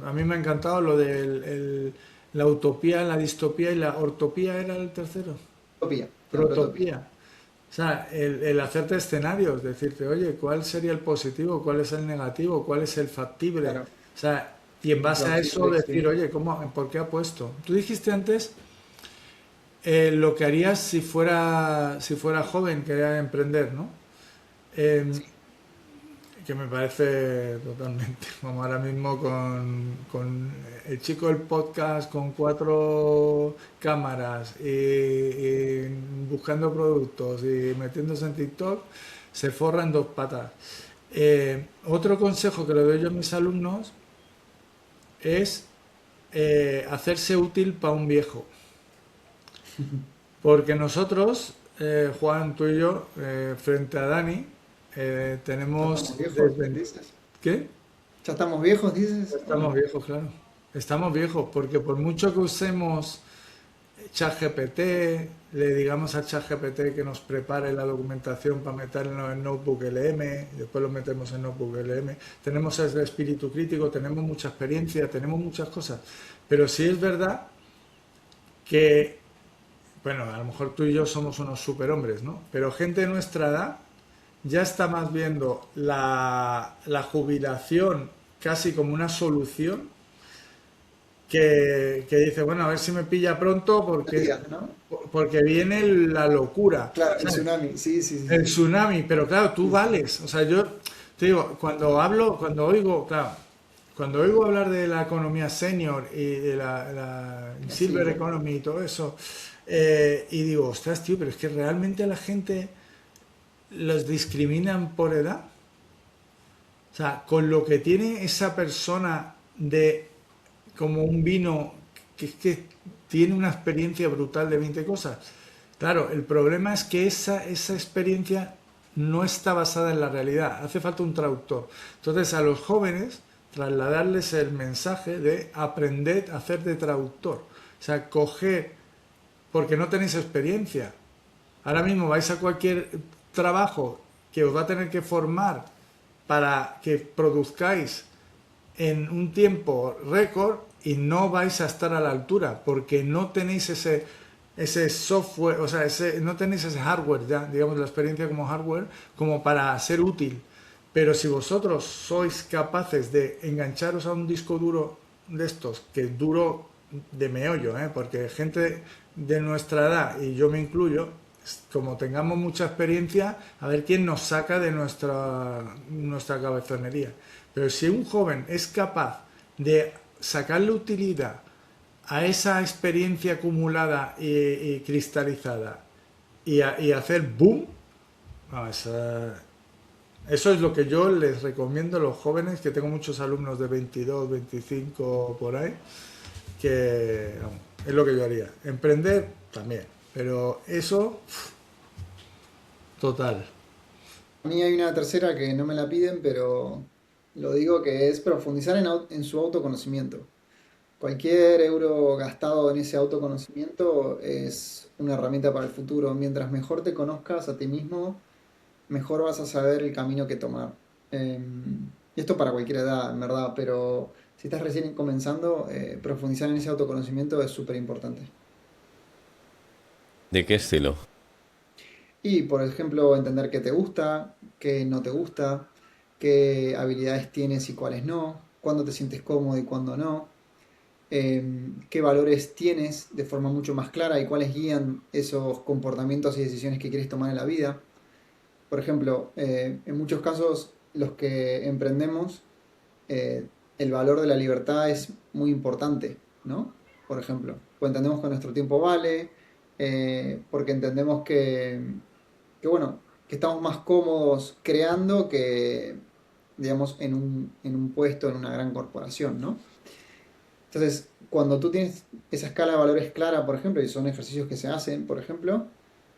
A mí me ha encantado lo de la utopía, la distopía y la ortopía, era el tercero. Utopía, la protopía. Protopía. O sea, el hacerte escenarios, decirte, oye, ¿cuál sería el positivo? ¿Cuál es el negativo? ¿Cuál es el factible? Claro, O sea, y en base a eso plausible, decir, sí. oye, ¿por qué apuesto? Tú dijiste antes lo que harías si fuera joven, quería emprender, ¿no? Eh, que me parece totalmente. Vamos, ahora mismo con el chico del podcast con 4 cámaras y buscando productos y metiéndose en TikTok, se forra en 2 patas. Otro consejo que le doy yo a mis alumnos es hacerse útil para un viejo. Porque nosotros, Juan, tú y yo, frente a Dani, ¿Ya tenemos estamos viejos, desven- dices? ¿Qué? ¿Ya estamos viejos, dices? ¿O Estamos no? viejos, claro. Estamos viejos, porque por mucho que usemos ChatGPT, le digamos a ChatGPT que nos prepare la documentación para meterlo en Notebook LM, y después lo metemos en Notebook LM, tenemos ese espíritu crítico, tenemos mucha experiencia, tenemos muchas cosas, pero sí es verdad que, bueno, a lo mejor tú y yo somos unos superhombres, ¿no? Pero gente de nuestra edad ya está más viendo la jubilación casi como una solución que dice, bueno, a ver si me pilla pronto No digas, ¿no? porque viene la locura, Claro, el ¿sabes? tsunami, sí, sí, sí, El sí. tsunami, pero claro, tú Sí, sí. vales. O sea, yo te digo, cuando hablo, cuando oigo, claro, cuando oigo hablar de la economía senior y de la La silver silver. economy y todo eso, y digo, ostras, tío, pero es que realmente la gente los discriminan por edad. O sea, con lo que tiene esa persona de como un vino que es que tiene una experiencia brutal de 20 cosas. Claro, el problema es que esa experiencia no está basada en la realidad, hace falta un traductor. Entonces a los jóvenes trasladarles el mensaje de aprender a hacer de traductor. O sea, coger, porque no tenéis experiencia. Ahora mismo vais a cualquier trabajo que os va a tener que formar para que produzcáis en un tiempo récord y no vais a estar a la altura porque no tenéis ese software, o sea, no tenéis ese hardware ya, digamos, la experiencia como hardware, como para ser útil. Pero si vosotros sois capaces de engancharos a un disco duro de estos, que es duro de meollo, porque gente de nuestra edad, y yo me incluyo, como tengamos mucha experiencia, a ver quién nos saca de nuestra cabezonería. Pero si un joven es capaz de sacarle utilidad a esa experiencia acumulada y cristalizada y hacer boom, no, eso es lo que yo les recomiendo a los jóvenes, que tengo muchos alumnos de 22, 25 por ahí, que vamos, es lo que yo haría. Emprender también, pero eso total. A mí hay una tercera que no me la piden, pero lo digo que es profundizar en su autoconocimiento. Cualquier euro gastado en ese autoconocimiento es una herramienta para el futuro. Mientras mejor te conozcas a ti mismo, mejor vas a saber el camino que tomar. Y esto para cualquier edad, en verdad, pero si estás recién comenzando, profundizar en ese autoconocimiento es súper importante. ¿De qué estilo? Y, por ejemplo, entender qué te gusta, qué no te gusta, qué habilidades tienes y cuáles no, cuándo te sientes cómodo y cuándo no, qué valores tienes de forma mucho más clara y cuáles guían esos comportamientos y decisiones que quieres tomar en la vida. Por ejemplo, en muchos casos los que emprendemos, eh, el valor de la libertad es muy importante, ¿no? Por ejemplo, pues entendemos que nuestro tiempo vale, porque entendemos que bueno, que estamos más cómodos creando que, digamos, en un puesto, en una gran corporación, ¿no? Entonces, cuando tú tienes esa escala de valores clara, por ejemplo, y son ejercicios que se hacen, por ejemplo,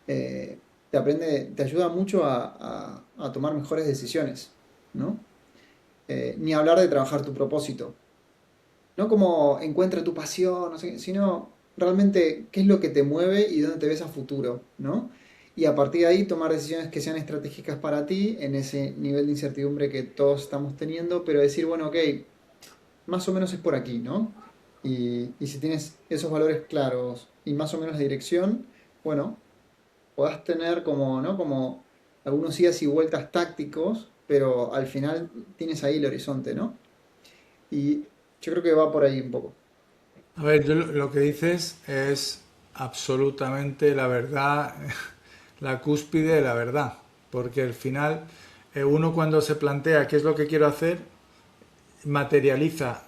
te ayuda mucho a tomar mejores decisiones, ¿no? Ni hablar de trabajar tu propósito. No como encuentra tu pasión, no sé, sino realmente qué es lo que te mueve y dónde te ves a futuro, ¿no? Y a partir de ahí tomar decisiones que sean estratégicas para ti en ese nivel de incertidumbre que todos estamos teniendo, pero decir, bueno, ok, más o menos es por aquí, ¿no? Y si tienes esos valores claros y más o menos la dirección, bueno, podás tener como, ¿no? Como algunos idas y vueltas tácticos, pero al final tienes ahí el horizonte, ¿no? Y yo creo que va por ahí un poco. A ver, yo lo que dices es absolutamente la verdad, la cúspide de la verdad, porque al final uno cuando se plantea qué es lo que quiero hacer, materializa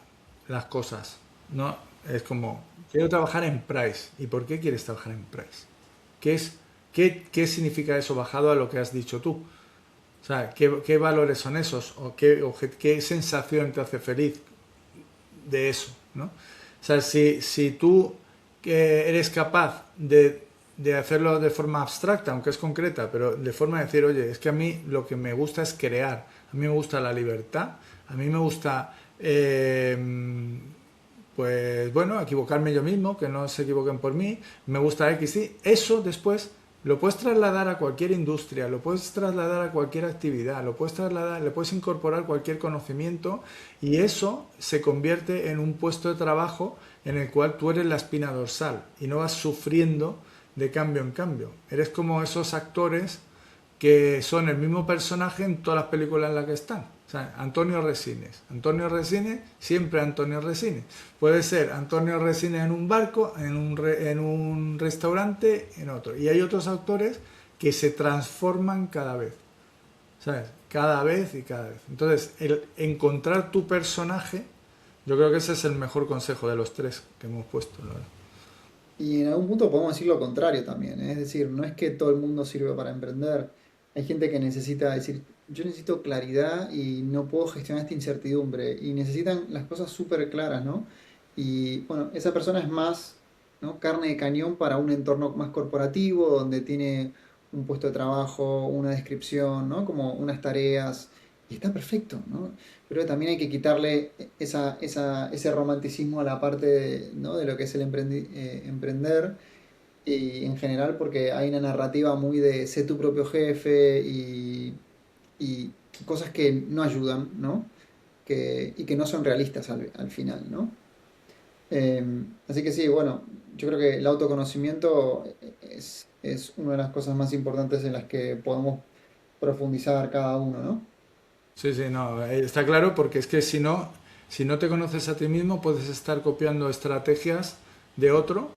las cosas, ¿no? Es como, quiero trabajar en Price. ¿Y por qué quieres trabajar en Price? ¿Qué significa eso bajado a lo que has dicho tú? O sea, ¿qué valores son esos? ¿O qué sensación te hace feliz de eso? ¿No? O sea, si tú eres capaz de hacerlo de forma abstracta, aunque es concreta, pero de forma de decir, oye, es que a mí lo que me gusta es crear, a mí me gusta la libertad, a mí me gusta, pues bueno, equivocarme yo mismo, que no se equivoquen por mí, me gusta X, y eso después lo puedes trasladar a cualquier industria, lo puedes trasladar a cualquier actividad, lo puedes trasladar, le puedes incorporar cualquier conocimiento y eso se convierte en un puesto de trabajo en el cual tú eres la espina dorsal y no vas sufriendo de cambio en cambio. Eres como esos actores que son el mismo personaje en todas las películas en las que están. O sea, Antonio Resines. Antonio Resines, siempre Antonio Resines. Puede ser Antonio Resines en un barco, en un restaurante, en otro. Y hay otros actores que se transforman cada vez. ¿Sabes? Cada vez y cada vez. Entonces, el encontrar tu personaje, yo creo que ese es el mejor consejo de los tres que hemos puesto, ¿no? Y en algún punto podemos decir lo contrario también, ¿eh? Es decir, no es que todo el mundo sirve para emprender. Hay gente que necesita decir, yo necesito claridad y no puedo gestionar esta incertidumbre. Y necesitan las cosas súper claras, ¿no? Y bueno, esa persona es más, ¿no? Carne de cañón para un entorno más corporativo, donde tiene un puesto de trabajo, una descripción, ¿no? Como unas tareas. Y está perfecto, ¿no? Pero también hay que quitarle ese romanticismo a la parte ¿no? de lo que es el emprender y en general porque hay una narrativa muy de ser tu propio jefe y cosas que no ayudan, ¿no? Y que no son realistas al final, ¿no? Eh, Así que sí, bueno, yo creo que el autoconocimiento es una de las cosas más importantes en las que podemos profundizar cada uno, ¿no? Sí, sí, no, está claro porque es que si no te conoces a ti mismo, puedes estar copiando estrategias de otro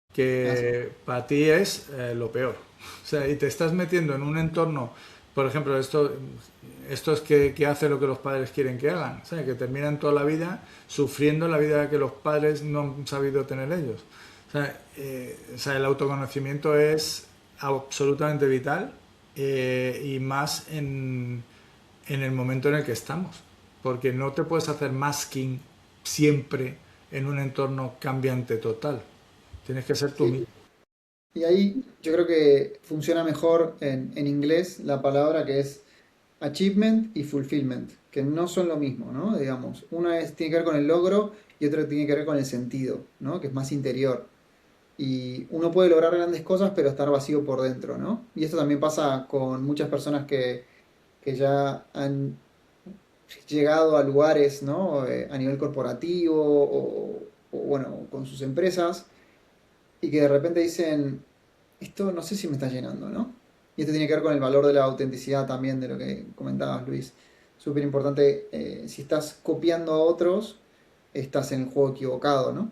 Así. que para ti es lo peor. O sea, y te estás metiendo en un entorno, por ejemplo, esto es que hace lo que los padres quieren que hagan, o sea, que terminan toda la vida sufriendo la vida que los padres no han sabido tener ellos. O sea, el autoconocimiento es absolutamente vital y más en el momento en el que estamos, porque no te puedes hacer masking siempre en un entorno cambiante total. Tienes que ser tú Sí, mismo. y ahí yo creo que funciona mejor en inglés la palabra que es achievement y fulfillment, que no son lo mismo, ¿no? Digamos, tiene que ver con el logro y otra tiene que ver con el sentido, ¿no? Que es más interior. Y uno puede lograr grandes cosas, pero estar vacío por dentro, ¿no? Y esto también pasa con muchas personas que ya han llegado a lugares, ¿no? A nivel corporativo bueno, con sus empresas y que de repente dicen, esto no sé si me está llenando, ¿no? Y esto tiene que ver con el valor de la autenticidad también, de lo que comentabas, Luis. Súper importante, si estás copiando a otros, estás en el juego equivocado, ¿no?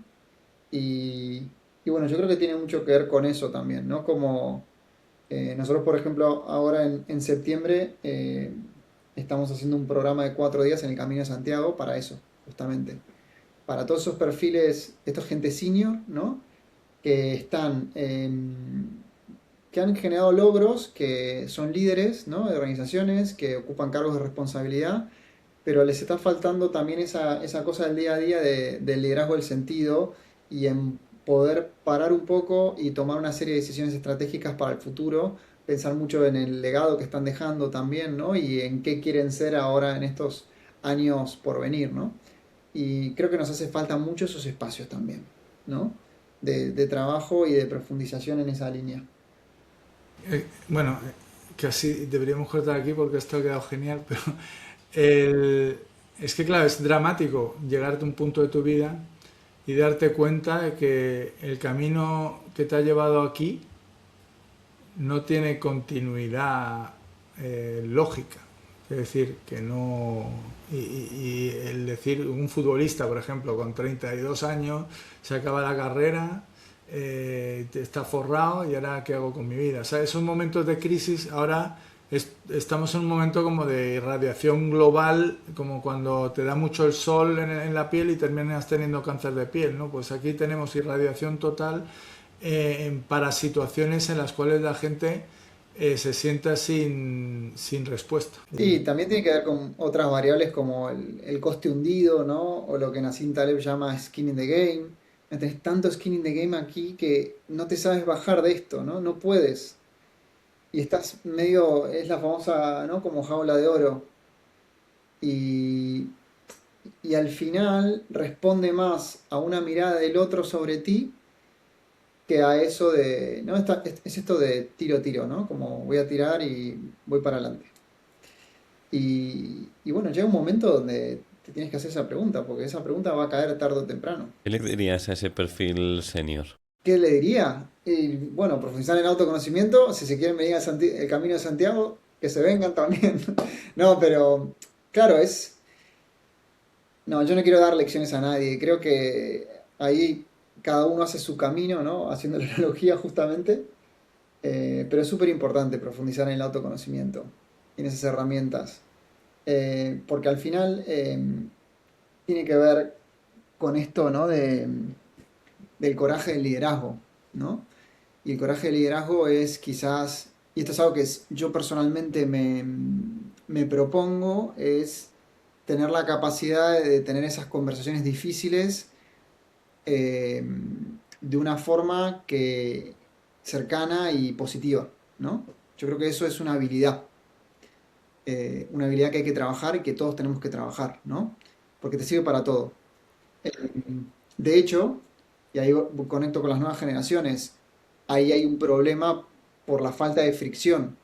Y, y bueno, yo creo que tiene mucho que ver con eso también, ¿no? Como nosotros, por ejemplo, ahora en septiembre estamos haciendo un programa de 4 días en el Camino de Santiago para eso, justamente. Para todos esos perfiles, esto es gente senior, ¿no? Que están, que han generado logros, que son líderes, ¿no? De organizaciones, que ocupan cargos de responsabilidad, pero les está faltando también esa cosa del día a día del liderazgo del sentido y en poder parar un poco y tomar una serie de decisiones estratégicas para el futuro, pensar mucho en el legado que están dejando también, ¿no? Y en qué quieren ser ahora en estos años por venir, ¿no? Y creo que nos hace falta mucho esos espacios también, ¿no? De trabajo y de profundización en esa línea. Bueno, casi deberíamos cortar aquí porque esto ha quedado genial, pero es que claro, es dramático llegarte a un punto de tu vida y darte cuenta de que el camino que te ha llevado aquí no tiene continuidad lógica. Es decir, que no... Y el decir, un futbolista, por ejemplo, con 32 años, se acaba la carrera está forrado y ahora qué hago con mi vida. O sea, esos momentos de crisis, ahora estamos en un momento como de irradiación global, como cuando te da mucho el sol en la piel y terminas teniendo cáncer de piel, ¿no? Pues aquí tenemos irradiación total para situaciones en las cuales la gente se sienta sin respuesta. Sí, también tiene que ver con otras variables como el coste hundido, ¿no? O lo que Nassim Taleb llama skin in the game. Tenés tanto skin in the game aquí que no te sabes bajar de esto, ¿no? No puedes. Y estás medio, es la famosa, ¿no? Como jaula de oro. Y, y al final responde más a una mirada del otro sobre ti que a eso de, ¿no? Es esto de tiro, tiro, ¿no? Como voy a tirar y voy para adelante. Y bueno, llega un momento donde te tienes que hacer esa pregunta, porque esa pregunta va a caer tarde o temprano. ¿Qué le dirías a ese perfil senior? ¿Qué le diría? Y bueno, profundizar en autoconocimiento, si se quieren venir el camino de Santiago, que se vengan también. No, pero claro, no, yo no quiero dar lecciones a nadie, creo que ahí cada uno hace su camino, ¿no? Haciendo la analogía justamente. Pero es súper importante profundizar en el autoconocimiento, en esas herramientas, porque al final tiene que ver con esto, ¿no? Del coraje del liderazgo, ¿no? Y el coraje del liderazgo es quizás, y esto es algo que yo personalmente me propongo, es tener la capacidad de tener esas conversaciones difíciles eh, de una forma que cercana y positiva, ¿no? Yo creo que eso es una habilidad que hay que trabajar y que todos tenemos que trabajar, ¿no? Porque te sirve para todo. Eh, de hecho, y ahí conecto con las nuevas generaciones, ahí hay un problema por la falta de fricción.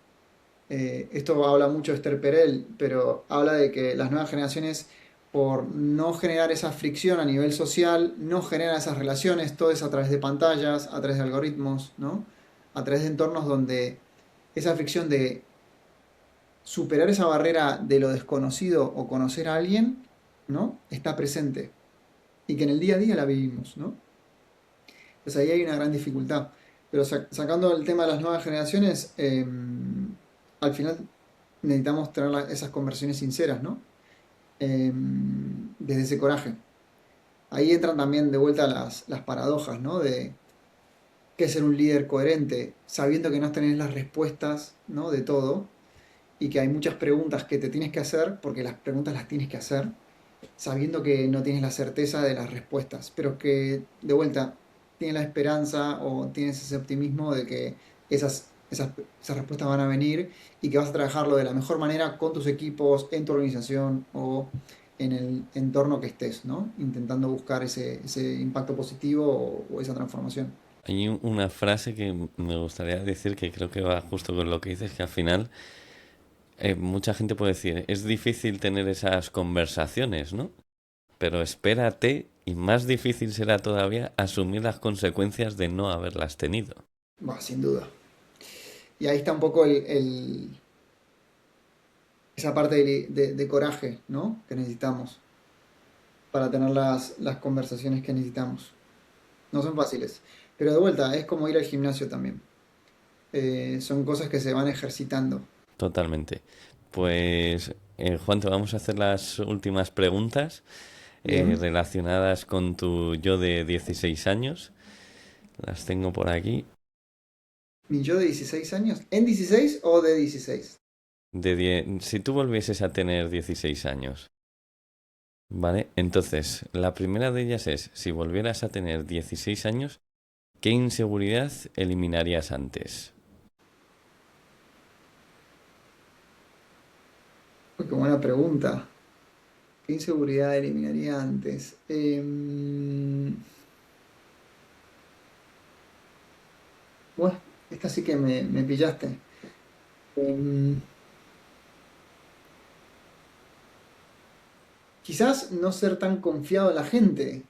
Esto habla mucho de Esther Perel, pero habla de que las nuevas generaciones, por no generar esa fricción a nivel social, no generan esas relaciones, todo es a través de pantallas, a través de algoritmos, ¿no? A través de entornos donde esa fricción de superar esa barrera de lo desconocido o conocer a alguien, ¿no? Está presente y que en el día a día la vivimos, ¿no? Entonces ahí hay una gran dificultad. Pero sacando el tema de las nuevas generaciones, al final necesitamos tener esas conversaciones sinceras, ¿no? Desde ese coraje. Ahí entran también de vuelta las paradojas, ¿no? De qué es ser un líder coherente, sabiendo que no tenés las respuestas, ¿no? De todo, y que hay muchas preguntas que te tienes que hacer, porque las preguntas las tienes que hacer, sabiendo que no tienes la certeza de las respuestas, pero que de vuelta tienes la esperanza o tienes ese optimismo de que esas respuestas van a venir y que vas a trabajarlo de la mejor manera con tus equipos, en tu organización o en el entorno que estés, ¿no? Intentando buscar ese impacto positivo o esa transformación. Hay una frase que me gustaría decir que creo que va justo con lo que dices, que al final mucha gente puede decir, es difícil tener esas conversaciones, ¿no? Pero espérate y más difícil será todavía asumir las consecuencias de no haberlas tenido. Bah, sin duda. Y ahí está un poco esa parte de coraje, ¿no? Que necesitamos para tener las conversaciones que necesitamos. No son fáciles. Pero de vuelta, es como ir al gimnasio también. Son cosas que se van ejercitando. Totalmente. Pues, Juan, te vamos a hacer las últimas preguntas Bien. relacionadas con tu yo de 16 años. Las tengo por aquí. ¿Mi yo de 16 años? ¿En 16 o de 16? Si tú volvieses a tener 16 años, ¿vale? Entonces, la primera de ellas es, si volvieras a tener 16 años, ¿qué inseguridad eliminarías antes? Uy, qué buena pregunta. ¿Qué inseguridad eliminaría antes? Bueno, esta sí que me pillaste. Em, Quizás no ser tan confiado en la gente,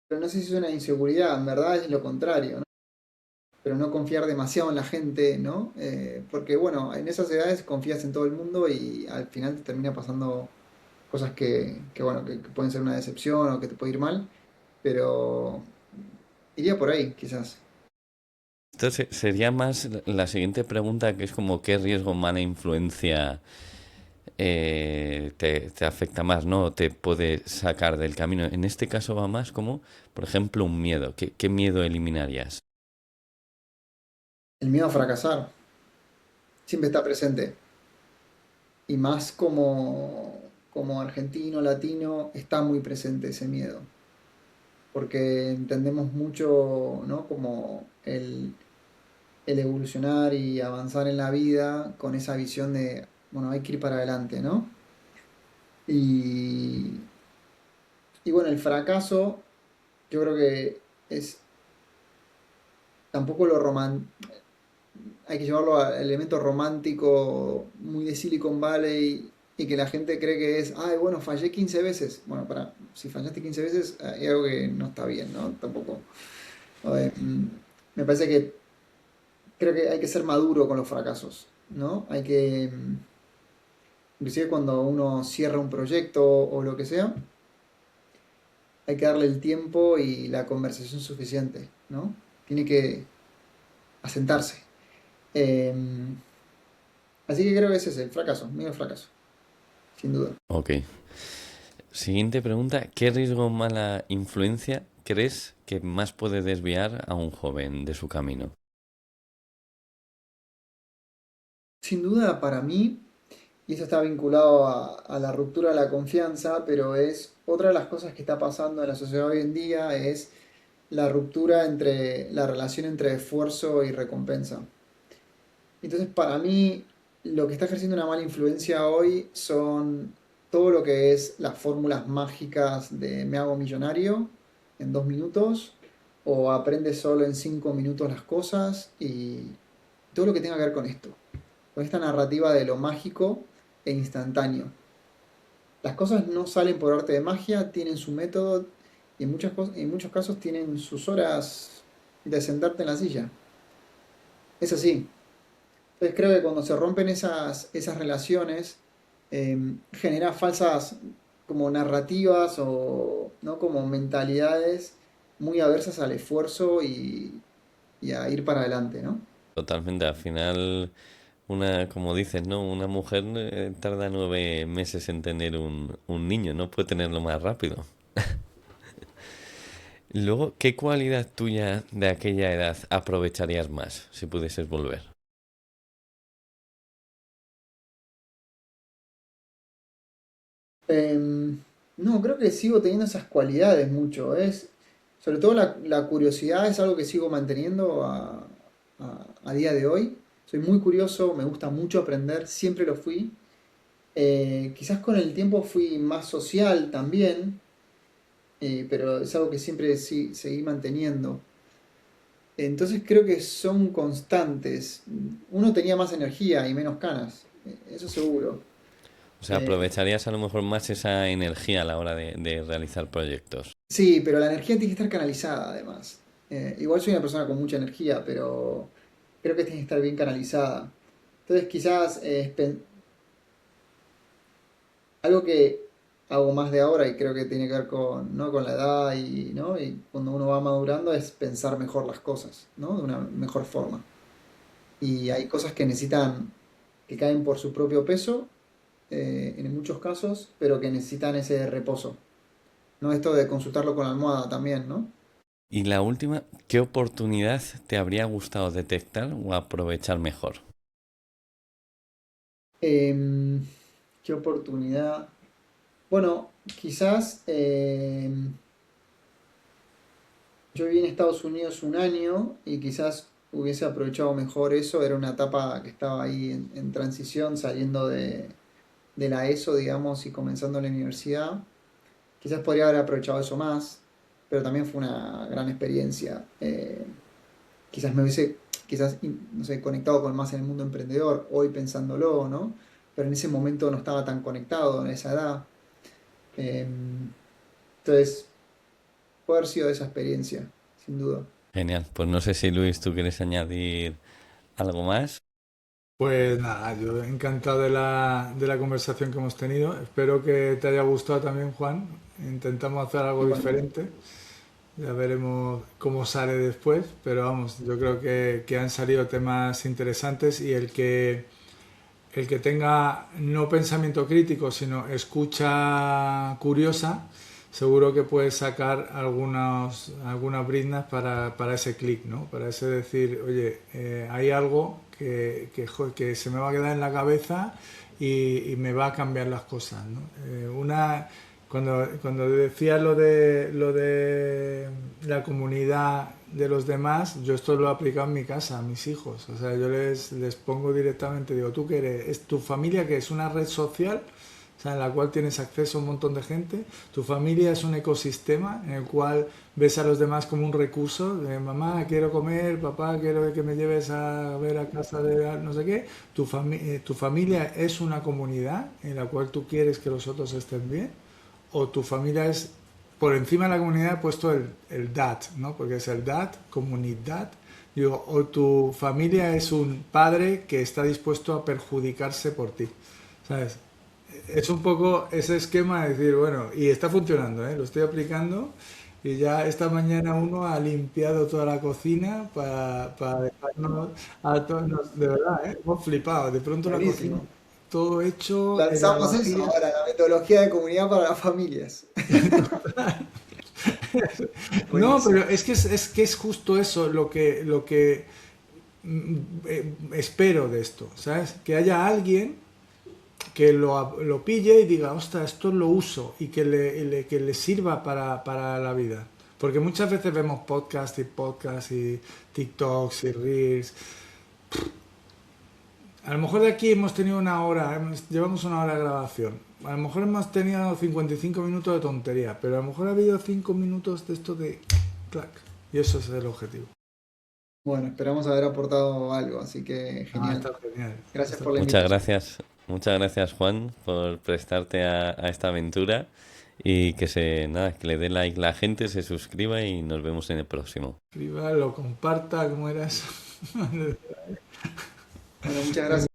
pero no sé si es una inseguridad, en verdad es lo contrario, ¿no? Pero no confiar demasiado en la gente, ¿no? Porque bueno, en esas edades confías en todo el mundo y al final te termina pasando cosas bueno, que pueden ser una decepción o que te puede ir mal, pero Iría por ahí, quizás. Entonces sería más la siguiente pregunta, que es como qué riesgo, mala influencia te afecta más, ¿no? Te puede sacar del camino. En este caso va más como, por ejemplo, un miedo. ¿Qué miedo eliminarías? El miedo a fracasar siempre está presente. Y más como argentino, latino, está muy presente ese miedo. Porque entendemos mucho, ¿no? Como el evolucionar y avanzar en la vida con esa visión de, bueno, hay que ir para adelante, ¿no? Y, y bueno, el fracaso, yo creo que es tampoco hay que llevarlo al elemento romántico muy de Silicon Valley y que la gente cree que es, ay, bueno, fallé 15 veces. Bueno, si fallaste 15 veces, hay algo que no está bien, ¿no? Tampoco. A ver, me parece que creo que hay que ser maduro con los fracasos, ¿no? Inclusive cuando uno cierra un proyecto o lo que sea, hay que darle el tiempo y la conversación suficiente, ¿no? Tiene que asentarse. Eh, Así que creo que ese es el fracaso, mío el fracaso, sin duda. Ok. Siguiente pregunta, ¿qué riesgo o mala influencia crees que más puede desviar a un joven de su camino? Sin duda para mí, y eso está vinculado a la ruptura de la confianza, pero es otra de las cosas que está pasando en la sociedad hoy en día es la ruptura entre la relación entre esfuerzo y recompensa. Entonces, para mí, lo que está ejerciendo una mala influencia hoy son todo lo que es las fórmulas mágicas de me hago millonario en 2 minutos o aprende solo en 5 minutos las cosas y todo lo que tenga que ver con esto, con esta narrativa de lo mágico e instantáneo. Las cosas no salen por arte de magia, tienen su método y en muchos casos tienen sus horas de sentarte en la silla. Es así. Entonces creo que cuando se rompen esas relaciones, genera falsas como narrativas o ¿no? como mentalidades muy aversas al esfuerzo y a ir para adelante, ¿no? Totalmente, al final, como dices, ¿no? Una mujer tarda 9 meses en tener un niño, no puede tenerlo más rápido. Luego, ¿qué cualidad tuya de aquella edad aprovecharías más si pudieses volver? No, creo que sigo teniendo esas cualidades mucho. Sobre todo la curiosidad es algo que sigo manteniendo a día de hoy. Soy muy curioso, me gusta mucho aprender, siempre lo fui. Quizás con el tiempo fui más social también, pero es algo que siempre seguí manteniendo. Entonces creo que son constantes. Uno tenía más energía y menos canas, eso seguro. O sea, Eh, aprovecharías a lo mejor más esa energía a la hora de realizar proyectos. sí, pero la energía tiene que estar canalizada además. Igual soy una persona con mucha energía, pero creo que tiene que estar bien canalizada. Entonces quizás algo que hago más de ahora y creo que tiene que ver con, ¿no? con la edad y, ¿no? y cuando uno va madurando es pensar mejor las cosas, ¿no? De una mejor forma. Y hay cosas que caen por su propio peso, en muchos casos, pero que necesitan ese reposo. ¿No? Esto de consultarlo con la almohada también, ¿no? Y la última, ¿qué oportunidad te habría gustado detectar o aprovechar mejor? Em, ¿Qué oportunidad? Bueno, quizás yo viví en Estados Unidos un año y quizás hubiese aprovechado mejor eso. Era una etapa que estaba ahí en transición, saliendo de la ESO, digamos, y comenzando la universidad. Quizás podría haber aprovechado eso más, pero también fue una gran experiencia. Quizás me hubiese, no sé, conectado con más en el mundo emprendedor, hoy pensándolo, ¿no? Pero en ese momento no estaba tan conectado en esa edad. Eh, entonces, puede haber sido esa experiencia, sin duda. Genial. Pues no sé si Luis, tú quieres añadir algo más. Pues nada, yo encantado de la conversación que hemos tenido. Espero que te haya gustado también, Juan. Intentamos hacer algo Igualmente. diferente. Ya veremos cómo sale después, pero vamos, yo creo que han salido temas interesantes y el que tenga no pensamiento crítico, sino escucha curiosa, seguro que puede sacar algunas briznas para ese clic, ¿no? Para ese decir, oye, hay algo que se me va a quedar en la cabeza y me va a cambiar las cosas, ¿no? Cuando decía lo de la comunidad de los demás, yo esto lo he aplicado en mi casa, a mis hijos. O sea, yo les pongo directamente, digo, ¿tú qué eres? ¿Es tu familia que es una red social? O sea, en la cual tienes acceso a un montón de gente. Tu familia es un ecosistema en el cual ves a los demás como un recurso. De, mamá, quiero comer, papá, quiero que me lleves a ver a casa de no sé qué. Tu familia es una comunidad en la cual tú quieres que los otros estén bien. O tu familia es, por encima de la comunidad he puesto el DAT, ¿no? Porque es el DAT, comunidad. Digo, o tu familia es un padre que está dispuesto a perjudicarse por ti, ¿sabes? Es un poco ese esquema de decir, bueno, y está funcionando, ¿eh? Lo estoy aplicando y ya esta mañana uno ha limpiado toda la cocina para dejarnos a todos, de verdad, ¿eh? Hemos flipado, de pronto la cocina Buenísimo. todo hecho, el Lanzamos eso lavavajillas. ahora, la metodología de comunidad para las familias. No, pero Buenísimo. es que es justo eso lo que espero de esto, ¿sabes? Que haya alguien que lo pille y diga, ostras, esto lo uso y que le sirva para la vida. Porque muchas veces vemos podcasts y TikToks y Reels. A lo mejor de aquí hemos tenido una hora, llevamos una hora de grabación. A lo mejor hemos tenido 55 minutos de tontería, pero a lo mejor ha habido 5 minutos de esto de clac. Y eso es el objetivo. Bueno, esperamos haber aportado algo, así que Ah, genial. está genial. Gracias Está por la genial. invitación. Muchas gracias Juan por prestarte a esta aventura y nada, que le dé like la gente, se suscriba y nos vemos en el próximo. Escriba, lo comparta, ¿cómo era eso? Bueno, muchas gracias.